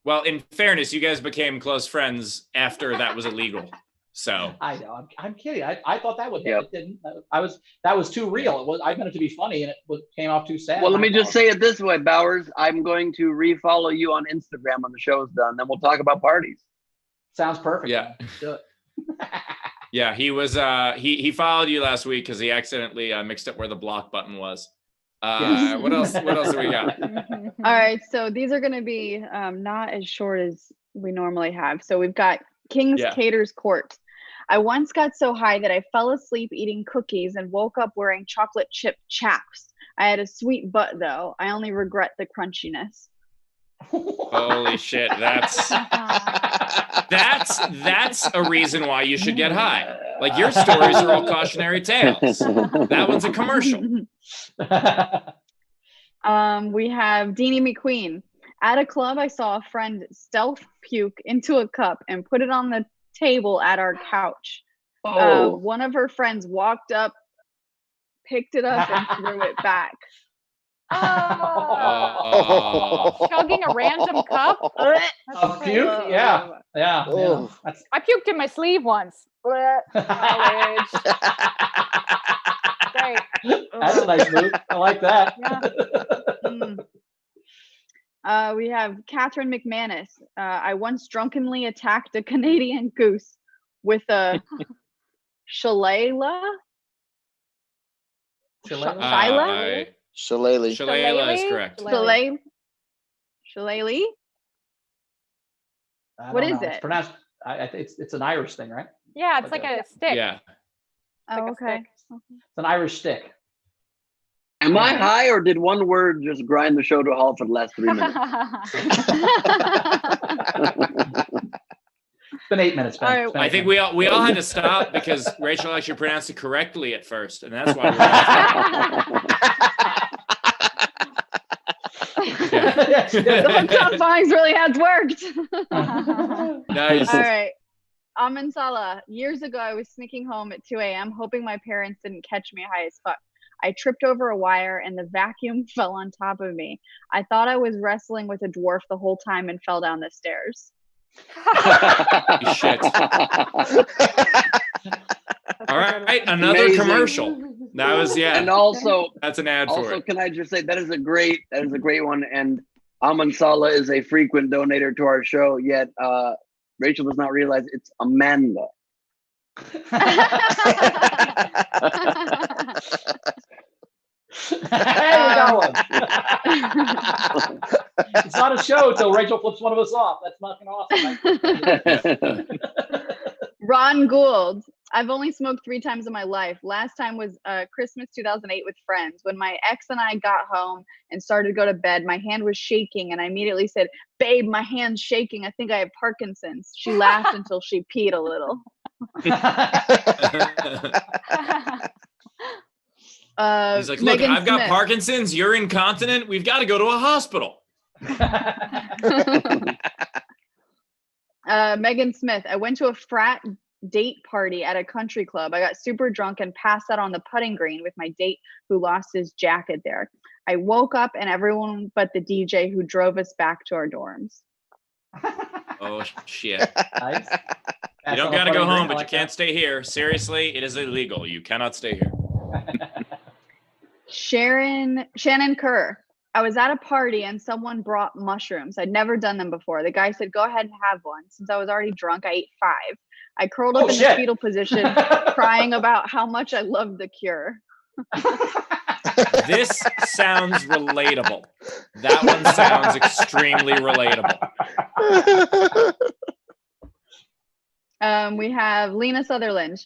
Well, in fairness, you guys became close friends after that was illegal. So I know. I'm kidding. I thought that would hit. It didn't. That was too real. I meant it to be funny, and it came off too sad. Well, let me just say it this way, Bowers. I'm going to refollow you on Instagram when the show's done. Then we'll talk about parties. Sounds perfect. Yeah. Do it. Yeah, he was. He followed you last week because he accidentally mixed up where the block button was. Yes. What else? What else do we got? All right, so these are going to be not as short as we normally have. So we've got King's Cater's Court. I once got so high that I fell asleep eating cookies and woke up wearing chocolate chip chaps. I had a sweet butt though. I only regret the crunchiness. Holy shit, that's a reason why you should get high. Like, your stories are all cautionary tales. That one's a commercial. We have Deanie McQueen. At a club, I saw a friend stealth puke into a cup and put it on the table at our couch. One of her friends walked up, picked it up, and threw it back. Chugging a random cup. A puke? Yeah. I puked in my sleeve once. Great. That's a nice move. I like that. Yeah. We have Catherine McManus. I once drunkenly attacked a Canadian goose with a shillelagh. Shillelagh is correct. Shillelagh. What is it? It's pronounced. It's an Irish thing, right? Yeah, it's like a stick. Yeah. Oh, okay. It's an Irish stick. Am I high, or did one word just grind the show to a halt for the last 3 minutes? It's been 8 minutes. Ben. All right. I think we all had to stop because Rachel actually pronounced it correctly at first, and that's why The top fives really has worked. Nice. All right. Amin Salah. Years ago, I was sneaking home at 2 a.m., hoping my parents didn't catch me high as fuck. I tripped over a wire and the vacuum fell on top of me. I thought I was wrestling with a dwarf the whole time and fell down the stairs. Shit. All right, another Amazing. Commercial. That was And also, that's an ad for also, it. can I just say that is a great one. And Aman Salah is a frequent donator to our show. Yet Rachel does not realize it's Amanda. It's not a show until Rachel flips one of us off. That's fucking awesome. Ron Gould. I've only smoked 3 times in my life. Last time was Christmas 2008 with friends. When my ex and I got home and started to go to bed, my hand was shaking and I immediately said, "Babe, my hand's shaking. I think I have Parkinson's." She laughed until she peed a little. He's like, "Look, I've got Parkinson's. You're incontinent. We've got to go to a hospital." Megan Smith. I went to a frat date party at a country club. I got super drunk and passed out on the putting green with my date who lost his jacket there. I woke up and everyone but the DJ who drove us back to our dorms. Oh shit. Nice. You don't got to go home, but you can't stay here. Seriously, it is illegal. You cannot stay here. Shannon Kerr. I was at a party and someone brought mushrooms. I'd never done them before. The guy said, "Go ahead and have one." Since I was already drunk, I ate 5. I curled up in the fetal position, crying about how much I loved the Cure. This sounds relatable. That one sounds extremely relatable. We have Lena Sutherland.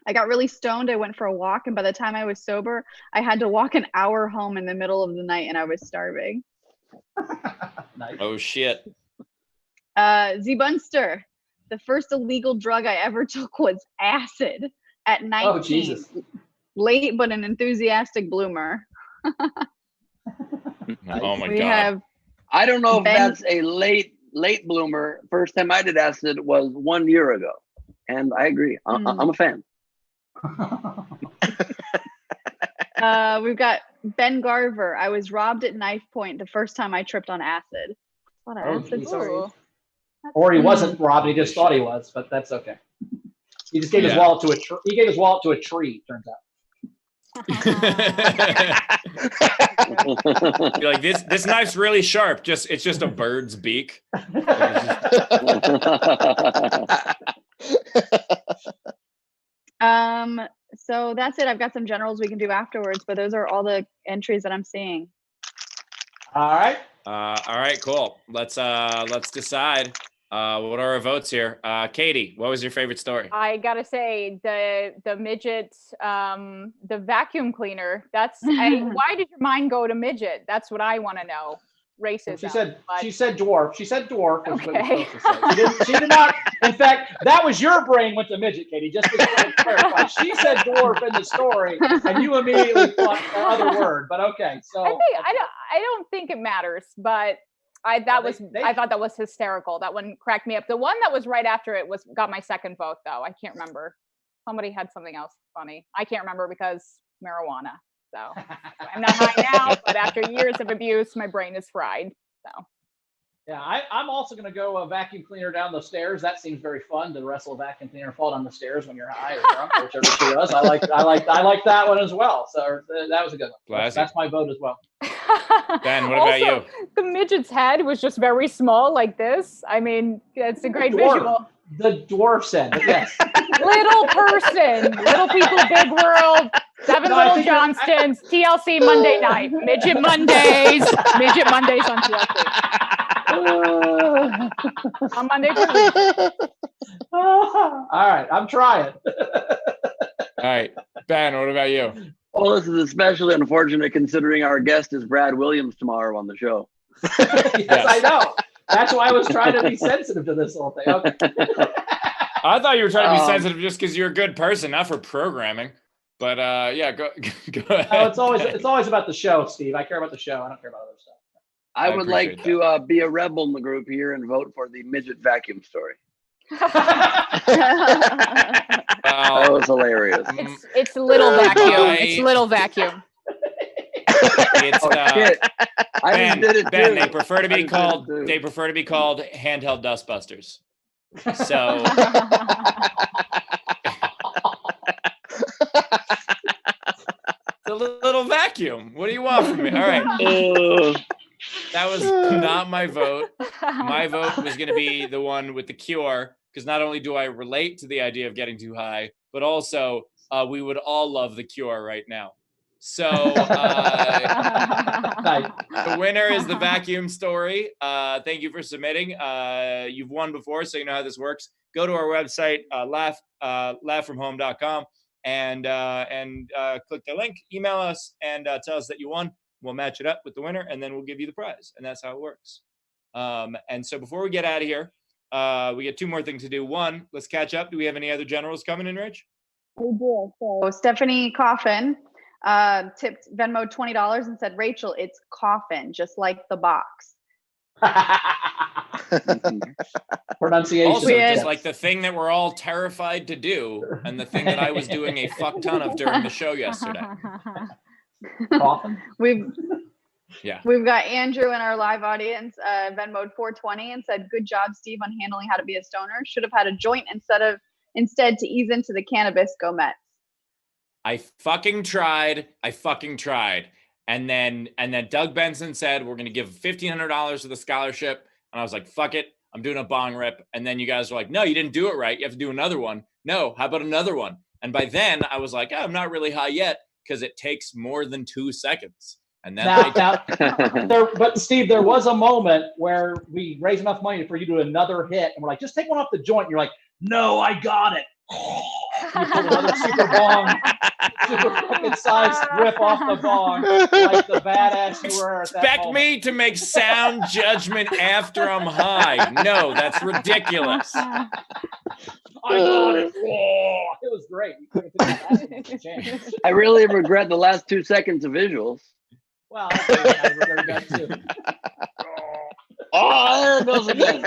I got really stoned. I went for a walk, and by the time I was sober, I had to walk an hour home in the middle of the night, and I was starving. Nice. Oh shit. Z Bunster. The first illegal drug I ever took was acid at 19. Oh Jesus. Late but an enthusiastic bloomer. Oh my We God. have I don't know if Ben- that's a late bloomer. First time I did acid was 1 year ago, and I agree. I'm a fan. We've got Ben Garver. I was robbed at knife point the first time I tripped on acid. A lot of acid geez. stories. Or he wasn't robbed. He just thought he was, but that's okay. He just gave his wallet to a tree. He gave his wallet to a tree. Turns out. You're like, this knife's really sharp. It's just a bird's beak. So that's it. I've got some generals we can do afterwards, but those are all the entries that I'm seeing. All right. All right, cool. Let's decide. What are our votes here? Katie, what was your favorite story? I gotta say the midget, the vacuum cleaner. Why did your mind go to midget? That's what I want to know. Racism. She said dwarf. She said dwarf. Was Okay. what she did not. In fact, that was your brain went to midget, Katie. Just to clarify, she said dwarf in the story, and you immediately thought the other word. But okay, so I don't think it matters, but I thought that was hysterical. That one cracked me up. The one that was right after it got my second vote though. I can't remember. Somebody had something else funny. I can't remember because marijuana. So I'm not high now, but after years of abuse, my brain is fried. So yeah, I'm also going to go a vacuum cleaner down the stairs. That seems very fun to wrestle a vacuum cleaner and fall down the stairs when you're high or drunk, whichever she does. I like that one as well. So that was a good one. That's my vote as well. Ben, what about you? The midget's head was just very small, like this. I mean, it's a great visual. The dwarf said, yes. Little person, little people, big world. Seven Little Johnstons, TLC Monday night, Midget Mondays on TLC. On Monday. All right, I'm trying. All right, Ben, what about you? Well, this is especially unfortunate considering our guest is Brad Williams tomorrow on the show. Yes, I know. That's why I was trying to be sensitive to this whole thing. Okay. I thought you were trying to be sensitive just because you're a good person, not for programming. But yeah, go ahead. No, it's always about the show, Steve. I care about the show. I don't care about other stuff. I would like to be a rebel in the group here and vote for the midget vacuum story. That was hilarious. It's little vacuum. It's little vacuum. It's Ben, they prefer to be called handheld dustbusters. So it's a little vacuum. What do you want from me? All right. That was not my vote. My vote was going to be the one with the cure, because not only do I relate to the idea of getting too high, but also we would all love the cure right now. So the winner is the vacuum story. Thank you for submitting. You've won before, so you know how this works. Go to our website, laughfromhome.com, and click the link. Email us and tell us that you won. We'll match it up with the winner, and then we'll give you the prize. And that's how it works. And so before we get out of here, we got two more things to do. One, let's catch up. Do we have any other generals coming in, Rich? We do. So Stephanie Coffin tipped Venmo $20 and said, Rachel, it's coffin, just like the box. Pronunciation. Also, just like the thing that we're all terrified to do, and the thing that I was doing a fuck ton of during the show yesterday. Coffin. We've got Andrew in our live audience, Venmoed $4.20 and said, good job, Steve, on handling how to be a stoner. Should have had a joint instead to ease into the cannabis. Go Mets. I fucking tried. And then Doug Benson said, we're going to give $1,500 to the scholarship. And I was like, fuck it. I'm doing a bong rip. And then you guys were like, no, you didn't do it right. You have to do another one. No, how about another one? And by then I was like, I'm not really high yet, because it takes more than 2 seconds. And then but Steve, there was a moment where we raised enough money for you to do another hit, and we're like, just take one off the joint. And you're like, no, I got it. You pulled another super fucking sized rip off the bong, like the badass you were at that Expect moment. me to make sound judgment after I'm high. No, that's ridiculous. I got it. Whoa. It was great. I really regret the last 2 seconds of visuals. Well, I think I regret that too. Oh, there it goes again.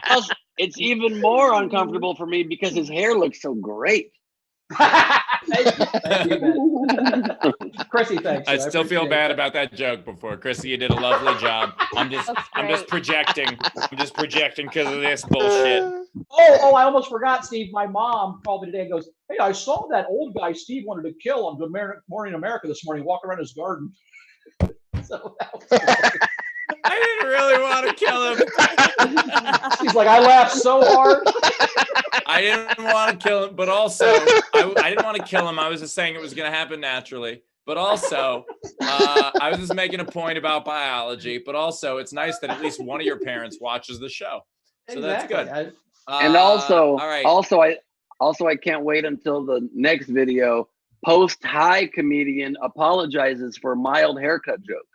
Plus, it's even more uncomfortable for me because his hair looks so great. Thank you, man. Chrissy, thanks. I still feel bad about that joke before. Chrissy, you did a lovely job. I'm just projecting. I'm just projecting because of this bullshit. Oh, I almost forgot, Steve. My mom called me today and goes, "Hey, I saw that old guy Steve wanted to kill on Good Morning America this morning, walking around his garden." So that was I didn't really want to kill him. She's like, I laughed so hard. I didn't want to kill him, but also I didn't want to kill him. I was just saying it was going to happen naturally. But also, I was just making a point about biology. But also, it's nice that at least one of your parents watches the show, so Exactly. that's good. And also, all right. I can't wait until the next video. Post-high comedian apologizes for mild haircut joke.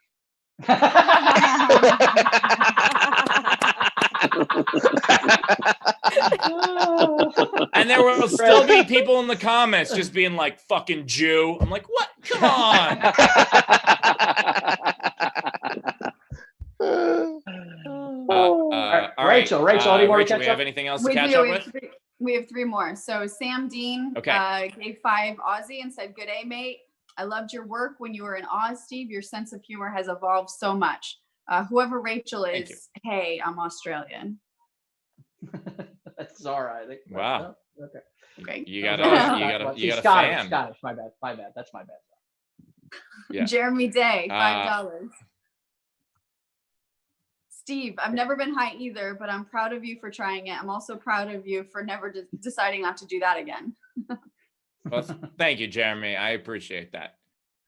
And there will still be people in the comments just being like, "Fucking Jew." I'm like, what? Come on. All right. Rachel, any more to catch we have up? anything else to catch up with? We have 3 more. So Sam Dean gave 5 Aussie and said, "Good day, mate. I loved your work when you were in Oz, Steve. Your sense of humor has evolved so much." Whoever Rachel is, hey, I'm Australian. That's all right. Wow. Okay. Great. You got a fan. Scottish. My bad. That's my bad. Yeah. Jeremy Day, $5. Steve, I've never been high either, but I'm proud of you for trying it. I'm also proud of you for never deciding not to do that again. Well, thank you, Jeremy. I appreciate that.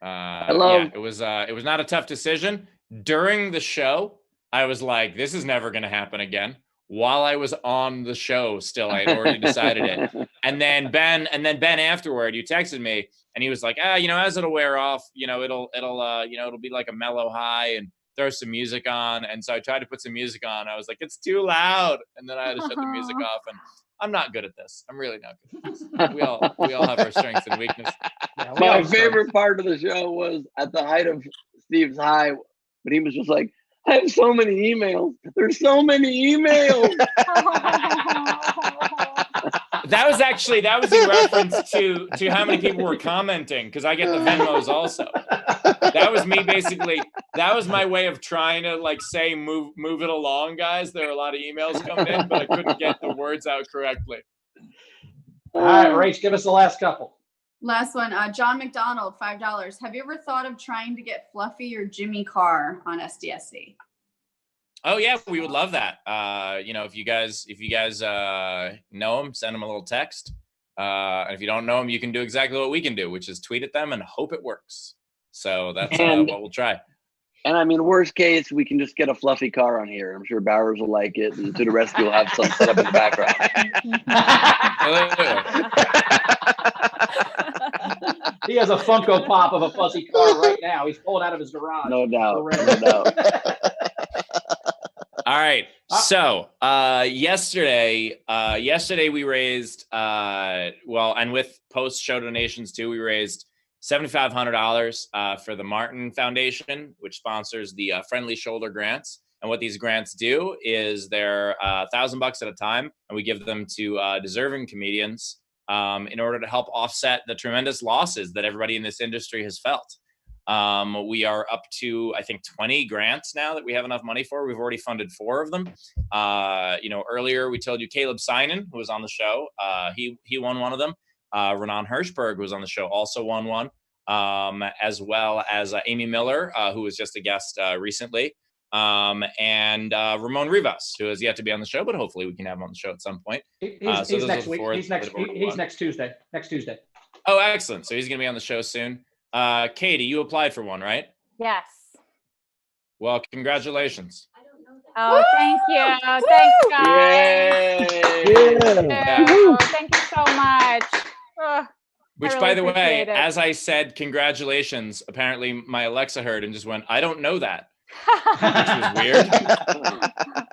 It was not a tough decision. During the show, I was like, this is never going to happen again. While I was on the show still, I had already decided it. And then Ben afterward, you texted me and he was like, as it'll wear off, it'll be like a mellow high and throw some music on. And so I tried to put some music on. I was like, it's too loud. And then I had to shut the music off. And I'm not good at this. I'm really not good at this. We all have our strengths and weaknesses. Yeah, My favorite part of the show was at the height of Steve's high, but he was just like, I have so many emails. There's so many emails. That was in reference to how many people were commenting, because I get the Venmos also. That was me basically. That was my way of trying to say move it along, guys. There are a lot of emails coming in, but I couldn't get the words out correctly. All right, Rach, give us the last couple. Last one, John McDonald, $5. Have you ever thought of trying to get Fluffy or Jimmy Carr on SDSC? Oh yeah, we would love that. If you guys know them, send them a little text. And if you don't know them, you can do exactly what we can do, which is tweet at them and hope it works. So that's what we'll try. And I mean, worst case, we can just get a Fluffy Carr on here. I'm sure Bowers will like it, and To the Rescue will have some set up in the background. He has a Funko Pop of a fuzzy car right now. He's pulling out of his garage. No doubt. No doubt. All right. So yesterday we raised and with post-show donations too, we raised $7,500 for the Martin Foundation, which sponsors the Friendly Shoulder Grants. And what these grants do is they're $1,000 at a time, and we give them to deserving comedians in order to help offset the tremendous losses that everybody in this industry has felt. We are up to, I think, 20 grants now that we have enough money for. We've already funded 4 of them. Earlier we told you Caleb Synan, who was on the show, he won one of them. Renan Hirschberg, who was on the show, also won one, as well as Amy Miller, who was just a guest recently, and Ramon Rivas, who has yet to be on the show, but hopefully we can have him on the show at some point. He's next week. He's next Tuesday. Oh, excellent. So he's going to be on the show soon. Katie, you applied for one, right? Yes. Well, congratulations. Oh, thank you. Thanks, guys. Yeah. Thank you so much. Which, by the way, as I said, congratulations, apparently my Alexa heard and just went, I don't know that. Which was weird.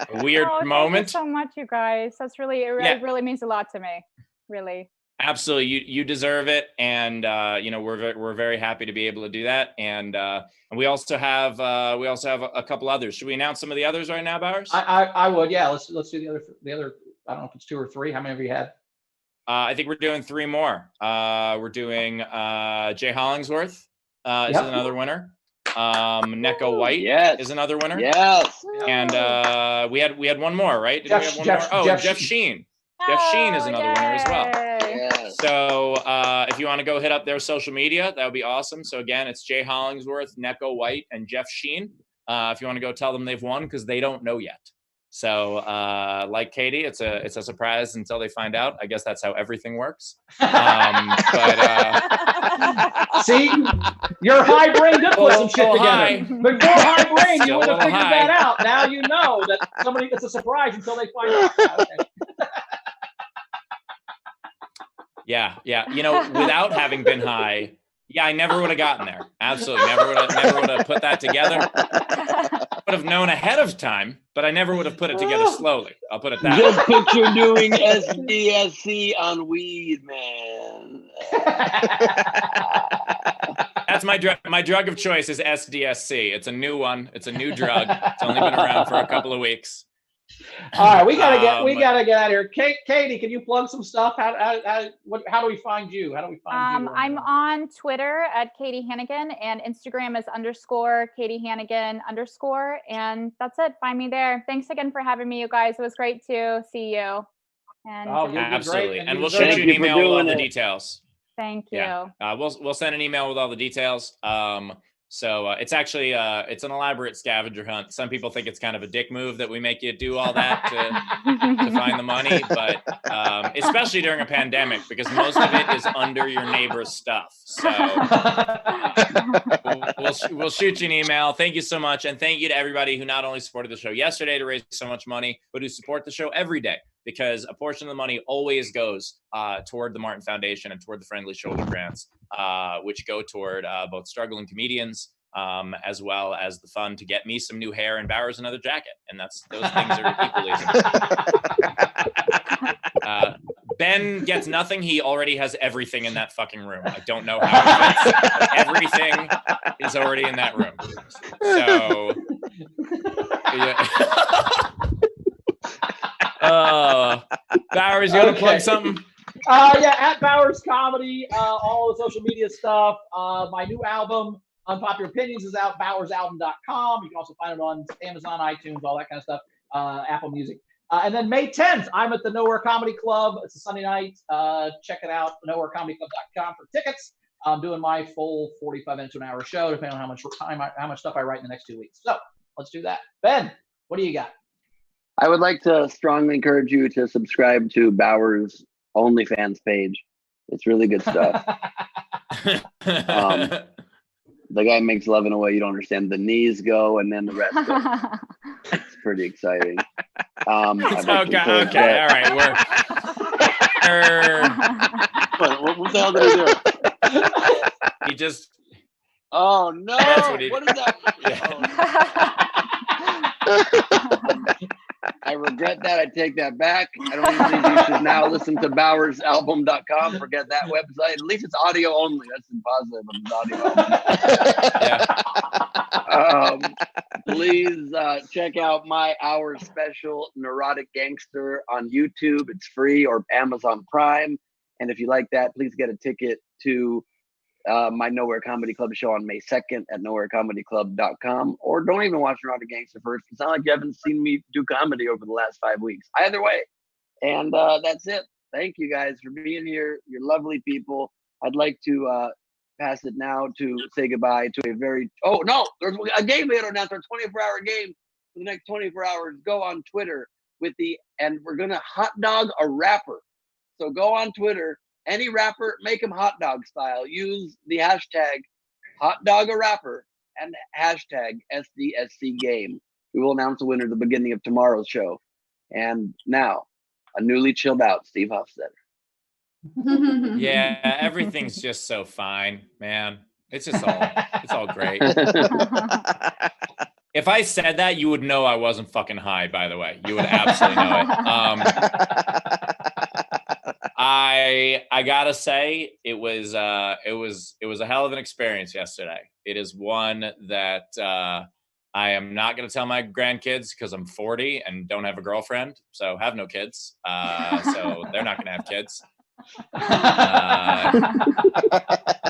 A weird moment. Thank you so much, you guys. That's really, it really means a lot to me. Really. Absolutely, you deserve it, and you know, we're very happy to be able to do that, and we also have a couple others. Should we announce some of the others right now, Bowers? I would, yeah. Let's do the other. I don't know if it's 2 or 3. How many have you had? I think we're doing 3 more. We're doing Jay Hollingsworth is another winner. Neko White is another winner. Yes. And we had one more, right? Did we have one more? Oh, Jeff Sheen. Jeff Sheen is another winner as well. Yes. So if you want to go hit up their social media, that would be awesome. So again, it's Jay Hollingsworth, Neko White, and Jeff Sheen. If you want to go tell them they've won, because they don't know yet. So like Katie, it's a surprise until they find out. I guess that's how everything works. See, your high brain did put some shit together. But your high brain, you would have figured that out. Now you know that somebody gets a surprise until they find out. Okay. Yeah. You know, without having been high, I never would have gotten there. Absolutely, never would have put that together. Would have known ahead of time, but I never would have put it together slowly. I'll put it that way. Just picture doing SDSC on weed, man. That's my drug. My drug of choice is SDSC. It's a new one. It's a new drug. It's only been around for a couple of weeks. All right, we gotta get out of here. Katie, can you plug some stuff? How do we find you? How do we find you? I'm on Twitter at Katie Hannigan, and Instagram is _Katie Hannigan _, and that's it. Find me there. Thanks again for having me, you guys. It was great to see you. And absolutely, and we'll send you an email with all the details. Thank you. Yeah, we'll send an email with all the details. So it's actually it's an elaborate scavenger hunt. Some people think it's kind of a dick move that we make you do all that to find the money, but especially during a pandemic, because most of it is under your neighbor's stuff. So we'll shoot you an email. Thank you so much, and thank you to everybody who not only supported the show yesterday to raise so much money, but who support the show every day, because a portion of the money always goes toward the Martin Foundation and toward the Friendly Shoulder grants, which go toward both struggling comedians as well as the fund to get me some new hair and Bowers another jacket. And those things are equally as Ben gets nothing. He already has everything in that fucking room. I don't know how it fits. Everything is already in that room. So Bowers, you want to plug something? At Bowers Comedy, all the social media stuff. My new album, Unpopular Opinions, is out, bowersalbum.com. You can also find it on Amazon, iTunes, all that kind of stuff, Apple Music. And then May 10th, I'm at the Nowhere Comedy Club. It's a Sunday night. Check it out, nowherecomedyclub.com for tickets. I'm doing my full 45 minutes to an hour show, depending on how much stuff I write in the next 2 weeks. So let's do that. Ben, what do you got? I would like to strongly encourage you to subscribe to Bowers' OnlyFans page. It's really good stuff. The guy makes love in a way you don't understand. The knees go and then the rest go. It's pretty exciting. Okay, all right. What the hell did he do? He just. Oh no! What is that? I regret that. I take that back. I don't even think you should now listen to bowersalbum.com. Forget that website. At least it's audio only. That's impositive. It's audio only. Please check out my hour special, Neurotic Gangster, on YouTube. It's free, or Amazon Prime. And if you like that, please get a ticket to my Nowhere Comedy Club show on May 2nd at nowherecomedyclub.com, or don't even watch Neurotic Gangster first. It's not like you haven't seen me do comedy over the last 5 weeks. Either way. And that's it. Thank you guys for being here. You're lovely people. I'd like to pass it now to say goodbye to a very, there's a game we had to announce, our 24-hour game for the next 24 hours. Go on Twitter and we're going to hot dog a rapper. So go on Twitter. Any rapper, make him hot dog style. Use the hashtag hot dog a rapper and hashtag SDSC game. We will announce the winner at the beginning of tomorrow's show. And now, a newly chilled out Steve Hofstetter. Yeah, everything's just so fine, man. It's all great. If I said that, you would know I wasn't fucking high, by the way. You would absolutely know it. I gotta say it was a hell of an experience yesterday. It is one that I am not going to tell my grandkids because I'm 40 and don't have a girlfriend, so have no kids. So they're not going to have kids.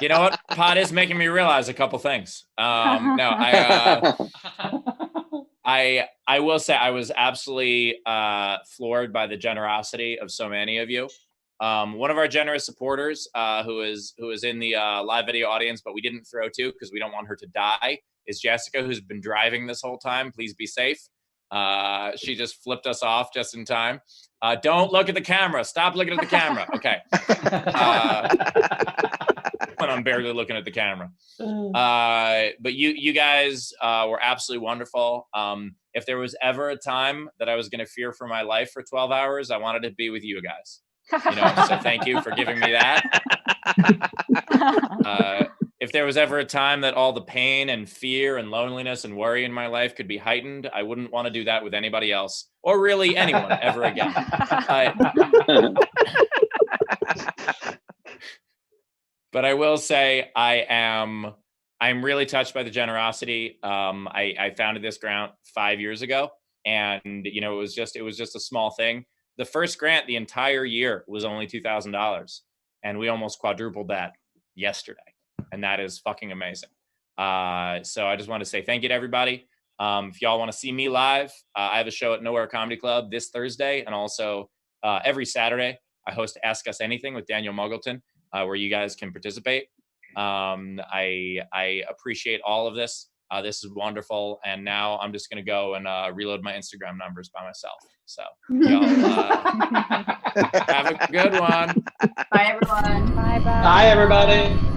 You know what? Pot is making me realize a couple things. No, I will say I was absolutely floored by the generosity of so many of you. One of our generous supporters, who is in the live video audience, but we didn't throw to because we don't want her to die, is Jessica, who's been driving this whole time. Please be safe. She just flipped us off just in time. Don't look at the camera. Stop looking at the camera. Okay. When I'm barely looking at the camera. But you guys were absolutely wonderful. If there was ever a time that I was going to fear for my life for 12 hours, I wanted to be with you guys. So thank you for giving me that. If there was ever a time that all the pain and fear and loneliness and worry in my life could be heightened, I wouldn't want to do that with anybody else or really anyone ever again. But I will say I'm really touched by the generosity. I founded this grant 5 years ago, and it was just a small thing. The first grant the entire year was only $2,000, and we almost quadrupled that yesterday, and that is fucking amazing. So I just want to say thank you to everybody. If y'all want to see me live, I have a show at Nowhere Comedy Club this Thursday, and also every Saturday I host Ask Us Anything with Daniel Muggleton, where you guys can participate. I appreciate all of this. This is wonderful, and now I'm just gonna go and reload my Instagram numbers by myself. So y'all have a good one. Bye everyone. Bye bye. Bye everybody.